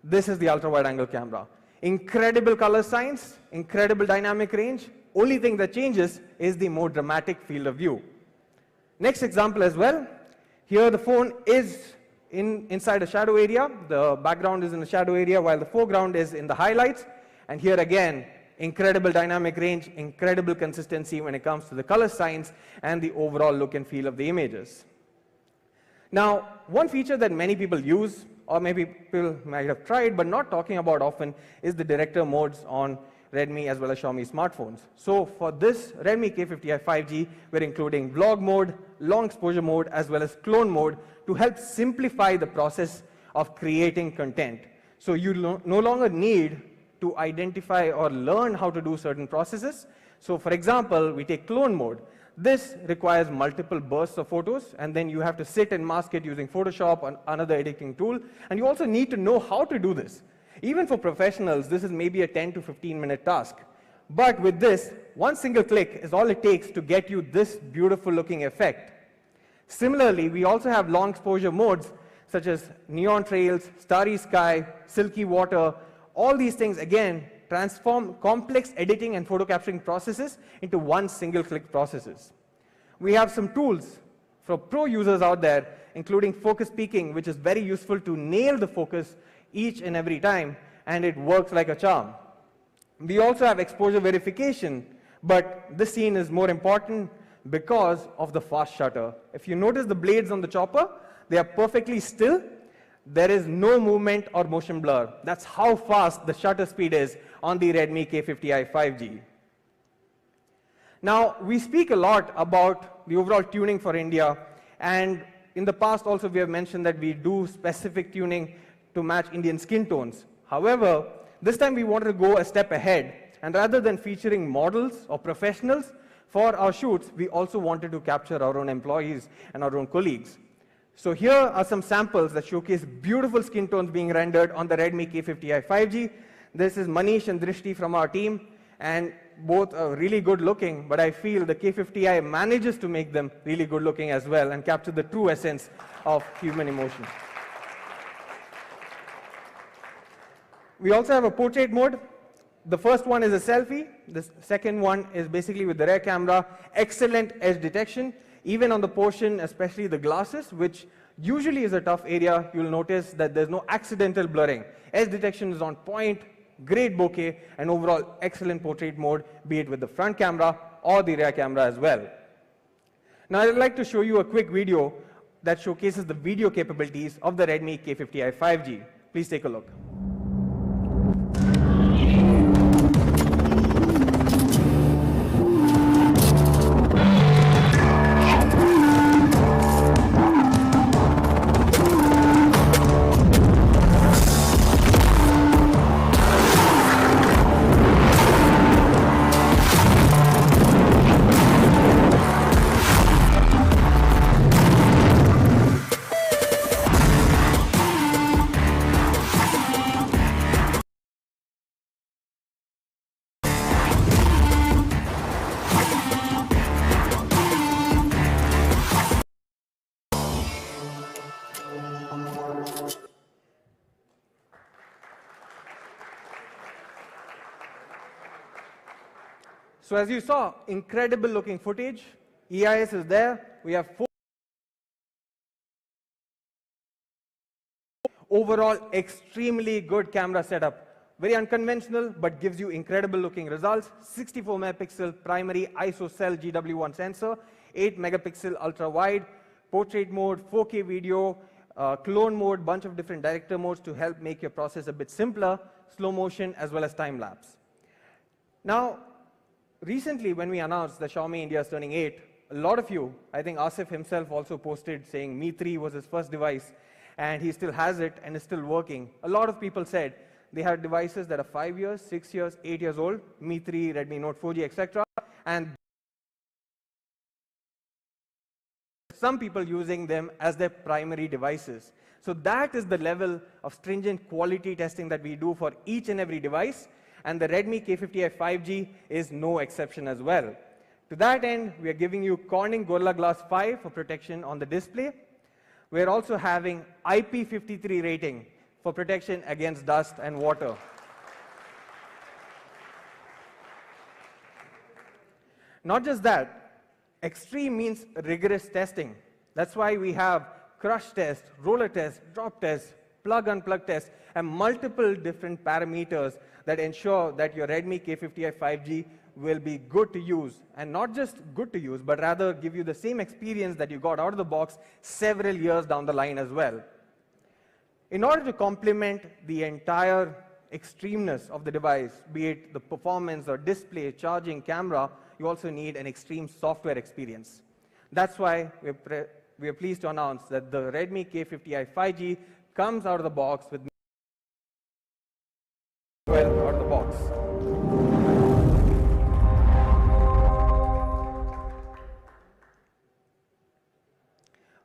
This is the ultra wide angle camera. Incredible color science, incredible dynamic range. Only thing that changes is the more dramatic field of view. Next example as well. Here the phone is inside a shadow area. The background is in the shadow area while the foreground is in the highlights. And here again, incredible dynamic range, incredible consistency when it comes to the color science and the overall look and feel of the images. Now, one feature that many people use, or maybe people might have tried but not talking about often, is the director modes on Redmi as well as Xiaomi smartphones. So for this Redmi K50i 5G, we're including vlog mode, long exposure mode, as well as clone mode to help simplify the process of creating content. So you no longer need to identify or learn how to do certain processes. So for example, we take clone mode. This requires multiple bursts of photos, and then you have to sit and mask it using Photoshop or another editing tool. And you also need to know how to do this. Even for professionals, this is maybe a 10 to 15-minute task. But with this, one single click is all it takes to get you this beautiful looking effect. Similarly, we also have long exposure modes such as neon trails, starry sky, silky water. All these things, again, transform complex editing and photo capturing processes into one single click processes. We have some tools for pro users out there, including focus peaking, which is very useful to nail the focus each and every time, and it works like a charm. We also have exposure verification, but this scene is more important because of the fast shutter. If you notice the blades on the chopper, they are perfectly still. There is no movement or motion blur. That's how fast the shutter speed is on the Redmi K50i 5G. Now, we speak a lot about the overall tuning for India, and in the past also we have mentioned that we do specific tuning to match Indian skin tones. However, this time we wanted to go a step ahead, and rather than featuring models or professionals for our shoots, we also wanted to capture our own employees and our own colleagues. So here are some samples that showcase beautiful skin tones being rendered on the Redmi K50i 5G. This is Manish and Drishti from our team, and both are really good looking, but I feel the K50i manages to make them really good looking as well and capture the true essence of human emotion. We also have a portrait mode. The first one is a selfie. The second one is basically with the rear camera. Excellent edge detection. Even on the portion, especially the glasses, which usually is a tough area, you'll notice that there's no accidental blurring. Edge detection is on point, great bokeh, and overall excellent portrait mode, be it with the front camera or the rear camera as well. Now I'd like to show you a quick video that showcases the video capabilities of the Redmi K50i 5G. Please take a look. So as you saw, incredible looking footage. EIS is there. We have 4 overall extremely good camera setup. Very unconventional, but gives you incredible looking results. 64 megapixel primary ISO-cell GW1 sensor, 8 megapixel ultra wide, portrait mode, 4K video, clone mode, bunch of different director modes to help make your process a bit simpler, slow motion as well as time lapse. Now, recently when we announced that Xiaomi India is turning 8, a lot of you, I think Asif himself also posted saying Mi 3 was his first device and he still has it and is still working. A lot of people said they have devices that are 5 years, 6 years, 8 years old, Mi 3, Redmi Note 4G, etc. And some people using them as their primary devices. So that is the level of stringent quality testing that we do for each and every device, and the Redmi K50i 5G is no exception as well. To that end, we are giving you Corning Gorilla Glass 5 for protection on the display. We are also having IP53 rating for protection against dust and water. Not just that, extreme means rigorous testing. That's why we have crush test, roller test, drop test, plug-unplug test, and multiple different parameters that ensure that your Redmi K50i 5G will be good to use, and not just good to use, but rather give you the same experience that you got out of the box several years down the line as well. In order to complement the entire extremeness of the device, be it the performance or display, charging, camera, you also need an extreme software experience. That's why we are pleased to announce that the Redmi K50i 5G comes out of the box with 12 out of the box.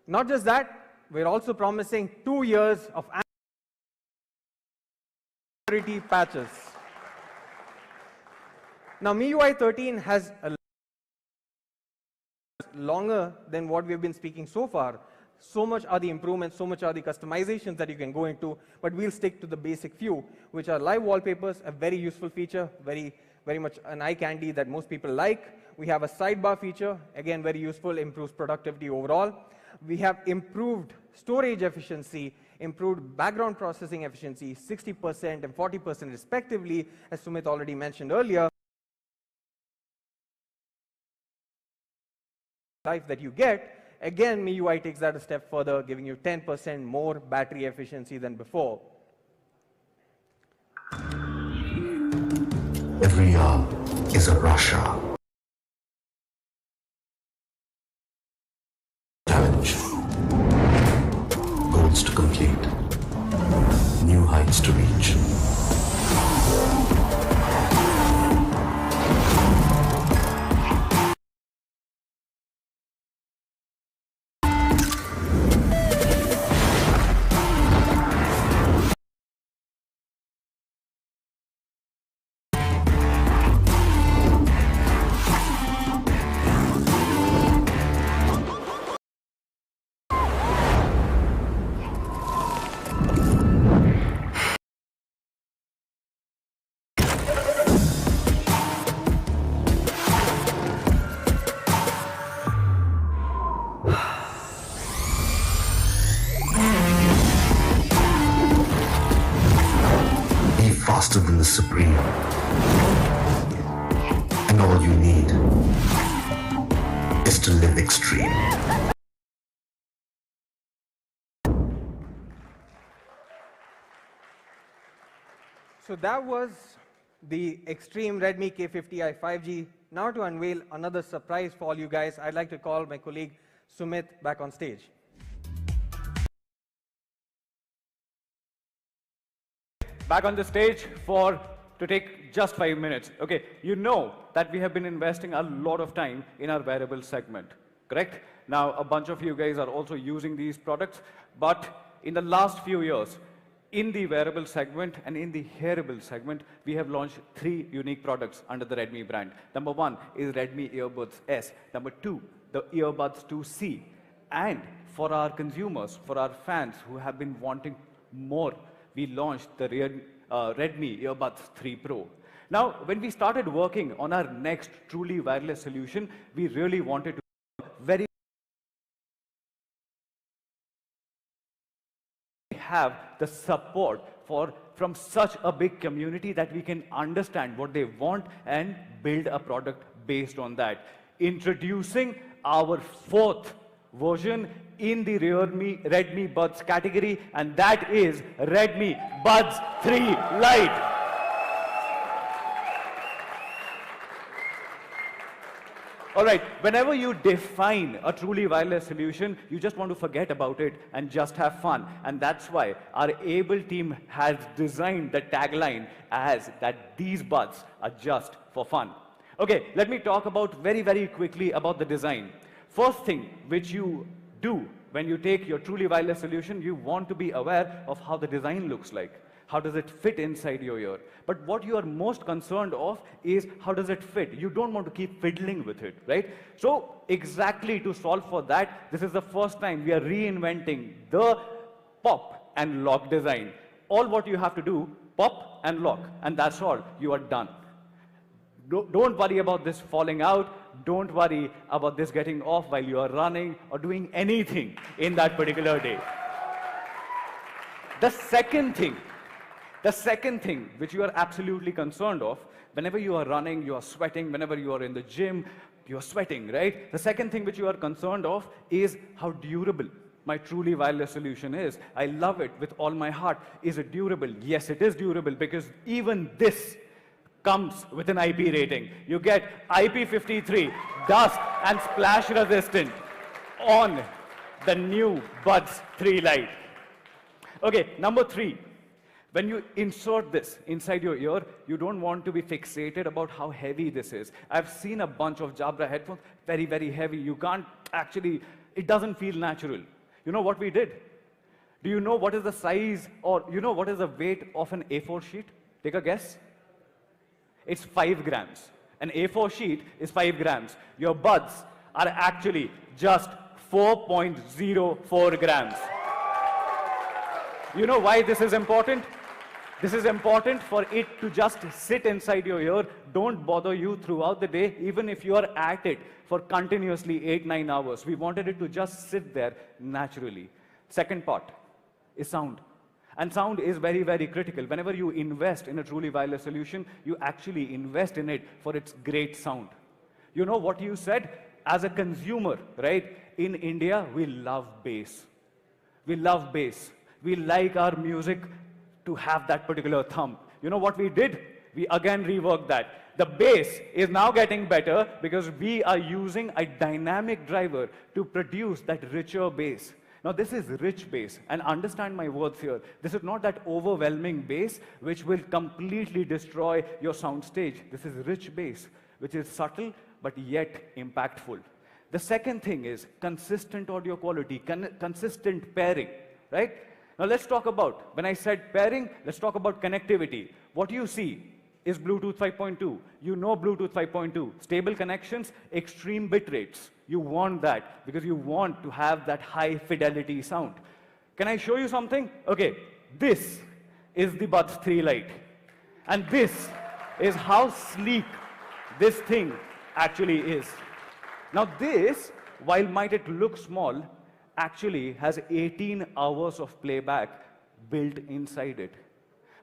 Not just that, we're also promising 2 years of security patches. Now, MIUI 13 has a longer than what we've been speaking so far. So much are the improvements, so much are the customizations that you can go into, but we'll stick to the basic few, which are live wallpapers, a very useful feature, very much an eye candy that most people like. We have a sidebar feature, again very useful, improves productivity overall. We have improved storage efficiency, improved background processing efficiency, 60% and 40% respectively, as Sumit already mentioned earlier. Life that you get, again MIUI takes that a step further, giving you 10% more battery efficiency than before. Every hour is a rush hour. Challenge. Goals to complete. New heights to reach. Faster than the Supreme. And all you need is to live extreme. So that was the extreme Redmi K50i 5G. Now to unveil another surprise for all you guys, I'd like to call my colleague Sumit back on stage. Back on the stage to take just 5 minutes. Okay, you know that we have been investing a lot of time in our wearable segment, correct? Now, a bunch of you guys are also using these products, but in the last few years, in the wearable segment and in the hearable segment, we have launched 3 unique products under the Redmi brand. Number 1 is Redmi Earbuds S. Number 2, the Earbuds 2C. And for our consumers, for our fans who have been wanting more, we launched the Redmi Earbuds 3 Pro. Now, when we started working on our next truly wireless solution, we really wanted to have the support from such a big community that we can understand what they want and build a product based on that. Introducing our 4th version in the Redmi Buds category, and that is Redmi Buds 3 Lite. All right, whenever you define a truly wireless solution, you just want to forget about it and just have fun. And that's why our Able team has designed the tagline as that these buds are just for fun. Okay, let me talk about very quickly about the design. First thing which you do when you take your truly wireless solution, you want to be aware of how the design looks like. How does it fit inside your ear? But what you are most concerned of is how does it fit? You don't want to keep fiddling with it, right? So exactly to solve for that, this is the first time we are reinventing the pop and lock design. All what you have to do, pop and lock, and that's all, you are done. Don't worry about this falling out. Don't worry about this getting off while you are running or doing anything in that particular day. The second thing which you are absolutely concerned of, whenever you are running, you are sweating, whenever you are in the gym, you are sweating, right? The second thing which you are concerned of is how durable my truly wireless solution is. I love it with all my heart. Is it durable? Yes, it is durable because even this comes with an IP rating. You get IP53, dust and splash resistant on the new Buds 3 Lite. Okay, number 3. When you insert this inside your ear, you don't want to be fixated about how heavy this is. I've seen a bunch of Jabra headphones, very heavy. You can't actually, it doesn't feel natural. You know what we did? Do you know what is the size or you know what is the weight of an A4 sheet? Take a guess. It's 5 grams. An A4 sheet is 5 grams. Your buds are actually just 4.04 grams. You know why this is important? This is important for it to just sit inside your ear, don't bother you throughout the day, even if you are at it for continuously 8-9 hours. We wanted it to just sit there naturally. Second part is sound. And sound is very critical. Whenever you invest in a truly wireless solution, you actually invest in it for its great sound. You know what you said? As a consumer, right? In India, we love bass. We love bass. We like our music to have that particular thump. You know what we did? We again reworked that. The bass is now getting better because we are using a dynamic driver to produce that richer bass. Now this is rich bass, and understand my words here. This is not that overwhelming bass which will completely destroy your sound stage. This is rich bass, which is subtle but yet impactful. The second thing is consistent audio quality, consistent pairing, right? Now let's talk about, when I said pairing, let's talk about connectivity. What you see is Bluetooth 5.2. You know Bluetooth 5.2. Stable connections, extreme bit rates. You want that because you want to have that high fidelity sound. Can I show you something? Okay, this is the Buds 3 Lite. And this is how sleek this thing actually is. Now this, while might it look small, actually has 18 hours of playback built inside it.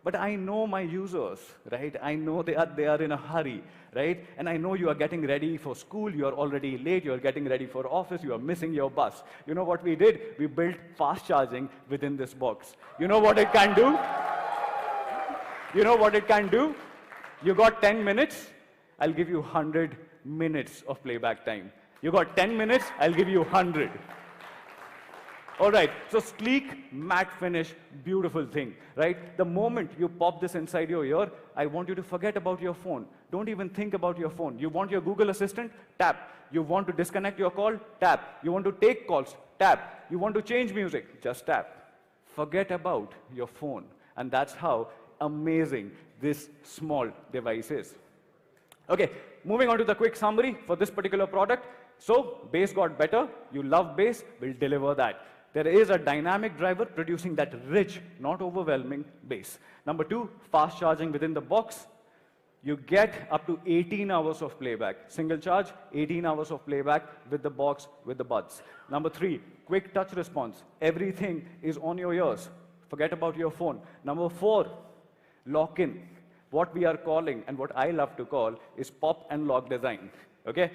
But I know my users, right? I know they are in a hurry, right? And I know you are getting ready for school, you are already late, you are getting ready for office, you are missing your bus. You know what we did? We built fast charging within this box. You know what it can do? You know what it can do? You got 10 minutes, I'll give you 100 minutes of playback time. You got 10 minutes, I'll give you 100. All right, so sleek, matte finish, beautiful thing, right? The moment you pop this inside your ear, I want you to forget about your phone. Don't even think about your phone. You want your Google Assistant? Tap. You want to disconnect your call? Tap. You want to take calls? Tap. You want to change music? Just tap. Forget about your phone. And that's how amazing this small device is. Okay, moving on to the quick summary for this particular product. So, bass got better. You love bass, we'll deliver that. There is a dynamic driver producing that rich, not overwhelming bass. Number 2, fast charging within the box. You get up to 18 hours of playback. Single charge, 18 hours of playback with the box, with the buds. Number 3, quick touch response. Everything is on your ears. Forget about your phone. Number 4, lock-in. What we are calling, and what I love to call, is pop and lock design. Okay?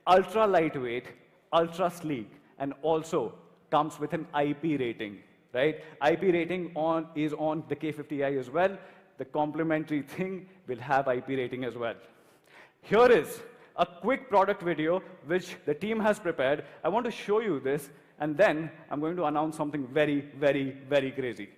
Ultra lightweight, ultra sleek, and also comes with an IP rating, right? IP rating is on the K50i as well. The complementary thing will have IP rating as well. Here is a quick product video which the team has prepared. I want to show you this, and then I'm going to announce something very, very, very crazy.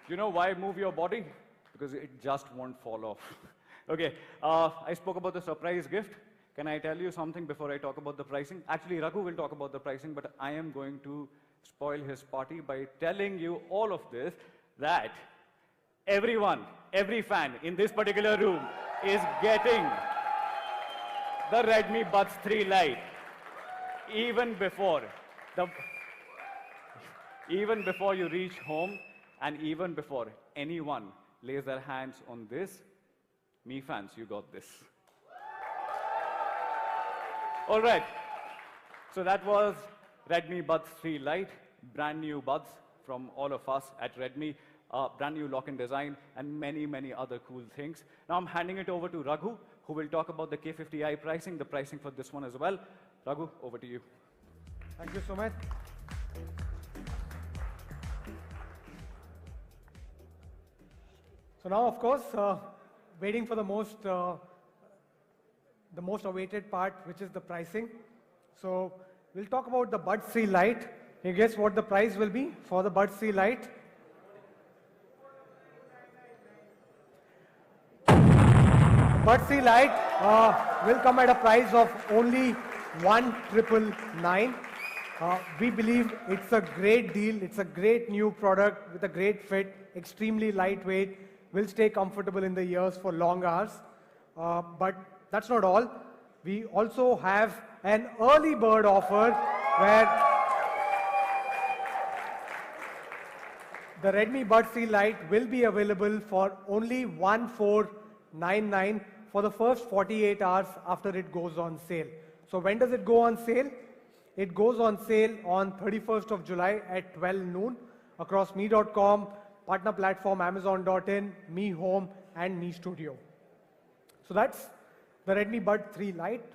You know why move your body? Because it just won't fall off. Okay, I spoke about the surprise gift. Can I tell you something before I talk about the pricing? Actually, Raghu will talk about the pricing, but I am going to spoil his party by telling you all of this, that everyone, every fan in this particular room is getting the Redmi Buds 3 Lite even before you reach home, and even before anyone lays their hands on this. Me fans, you got this. All right, so that was Redmi Buds 3 Lite, brand new buds from all of us at Redmi, brand new lock-in design, and many, many other cool things. Now I'm handing it over to Raghu, who will talk about the K50i pricing, the pricing for this one as well. Raghu, over to you. Thank you, Sumit. So now, of course, waiting for the most awaited part, which is the pricing. So we'll talk about the Buds 3 Lite. Can you guess what the price will be for the Buds 3 Lite? Buds 3 Lite will come at a price of only 1,999. We believe it's a great deal. It's a great new product with a great fit, extremely lightweight, will stay comfortable in the ears for long hours. But that's not all. We also have an early bird offer where the Redmi Buds 3 Lite will be available for only 1,499 for the first 48 hours after it goes on sale. So when does it go on sale? It goes on sale on 31st of July at 12 noon across me.com, partner platform Amazon.in, Mi Home, and Mi Studio. So that's the Redmi Buds 3 Lite.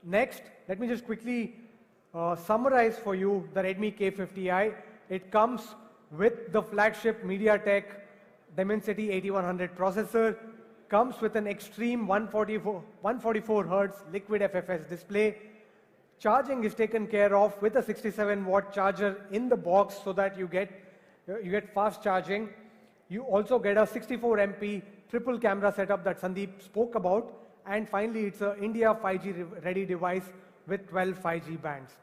Next, let me just quickly summarize for you the Redmi K50i. It comes with the flagship MediaTek Dimensity 8100 processor, comes with an extreme 144 Hz liquid Ffs display. Charging is taken care of with a 67-watt charger in the box so that you get fast charging. You also get a 64 MP triple camera setup that Sandeep spoke about. And finally, it's an India 5G ready device with 12 5G bands.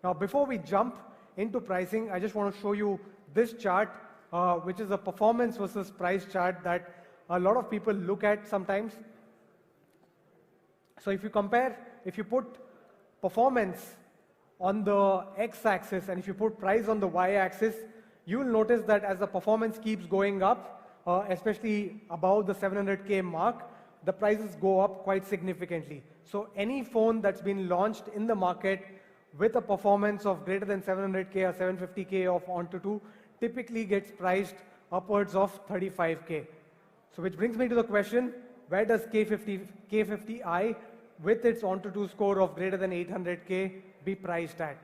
Now, before we jump into pricing, I just want to show you this chart, which is a performance versus price chart that a lot of people look at sometimes. So if you put performance on the x-axis and if you put price on the y-axis, you will notice that as the performance keeps going up, especially above the 700K mark, the prices go up quite significantly. So any phone that's been launched in the market with a performance of greater than 700K or 750K of Antutu typically gets priced upwards of 35K. So which brings me to the question, where does K50i with its Antutu score of greater than 800K be priced at?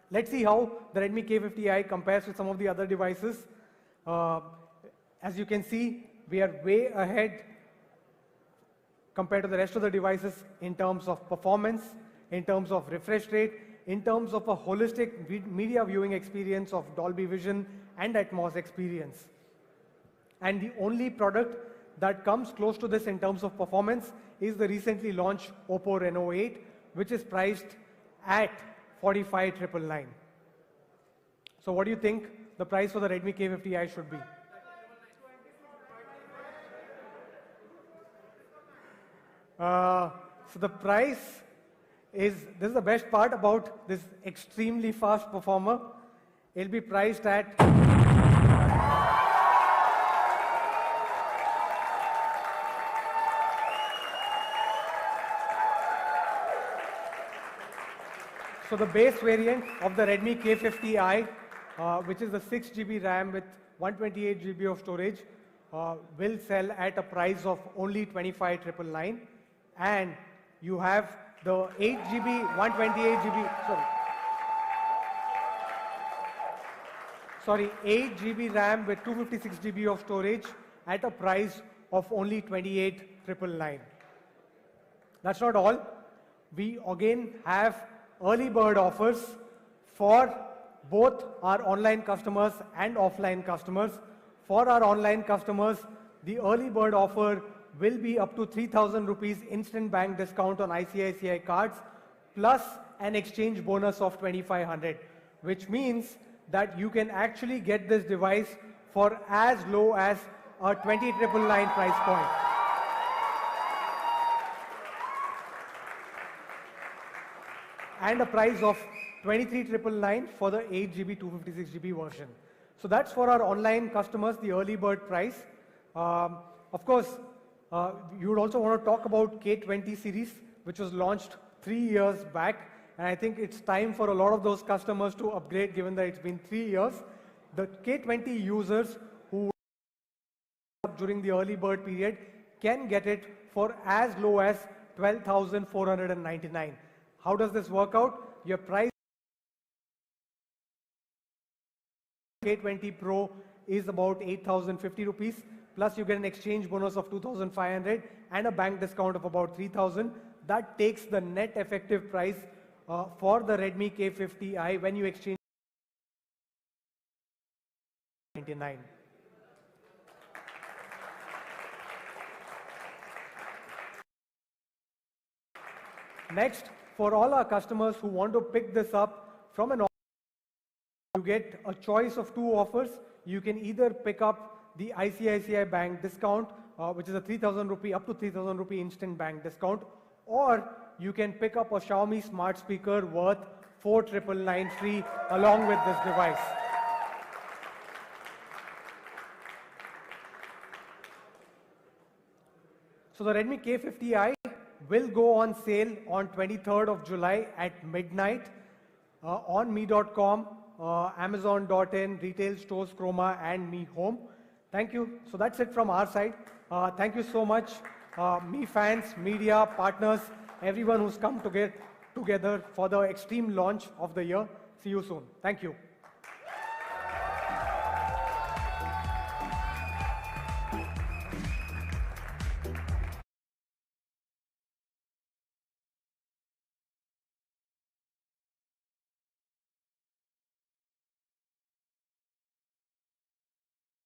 Let's see how the Redmi K50i compares with some of the other devices. As you can see, we are way ahead compared to the rest of the devices in terms of performance, in terms of refresh rate, in terms of a holistic media viewing experience of Dolby Vision and Atmos experience. And the only product that comes close to this in terms of performance is the recently launched Oppo Reno 8, which is priced at 45,999. So what do you think the price for the Redmi K50i should be? So the price is, this is the best part about this extremely fast performer. It'll be priced at so the base variant of the Redmi K50i, which is the 6 GB RAM with 128 GB of storage, will sell at a price of only 25,999, and you have the 8 GB, 128 GB, sorry, 8 GB RAM with 256 GB of storage at a price of only 28,999. That's not all. We again have early bird offers for both our online customers and offline customers. For our online customers, the early bird offer will be up to 3,000 rupees instant bank discount on ICICI cards plus an exchange bonus of 2,500, which means that you can actually get this device for as low as a 20,999 price point. And a price of 23,999 for the 8 GB, 256 GB version. So that's for our online customers, the early bird price. Of course, you would also want to talk about K20 series, which was launched 3 years back. And I think it's time for a lot of those customers to upgrade, given that it's been 3 years. The K20 users who during the early bird period can get it for as low as 12,499. How does this work out? Your price K20 Pro is about 8,050 rupees, plus you get an exchange bonus of 2,500 and a bank discount of about 3,000. That takes the net effective price for the Redmi K50i when you exchange 99. Next, for all our customers who want to pick this up from an offer, you get a choice of 2 offers. You can either pick up the ICICI bank discount, which is a 3,000 rupee, up to 3,000 rupee instant bank discount, or you can pick up a Xiaomi smart speaker worth 4,999 free along with this device. So the Redmi K50i will go on sale on 23rd of July at midnight on me.com, amazon.in, retail stores, Chroma and Me Home. Thank you. So that's it from our side. Thank you so much, Me fans, media, partners, everyone who's come together for the extreme launch of the year. See you soon. Thank you.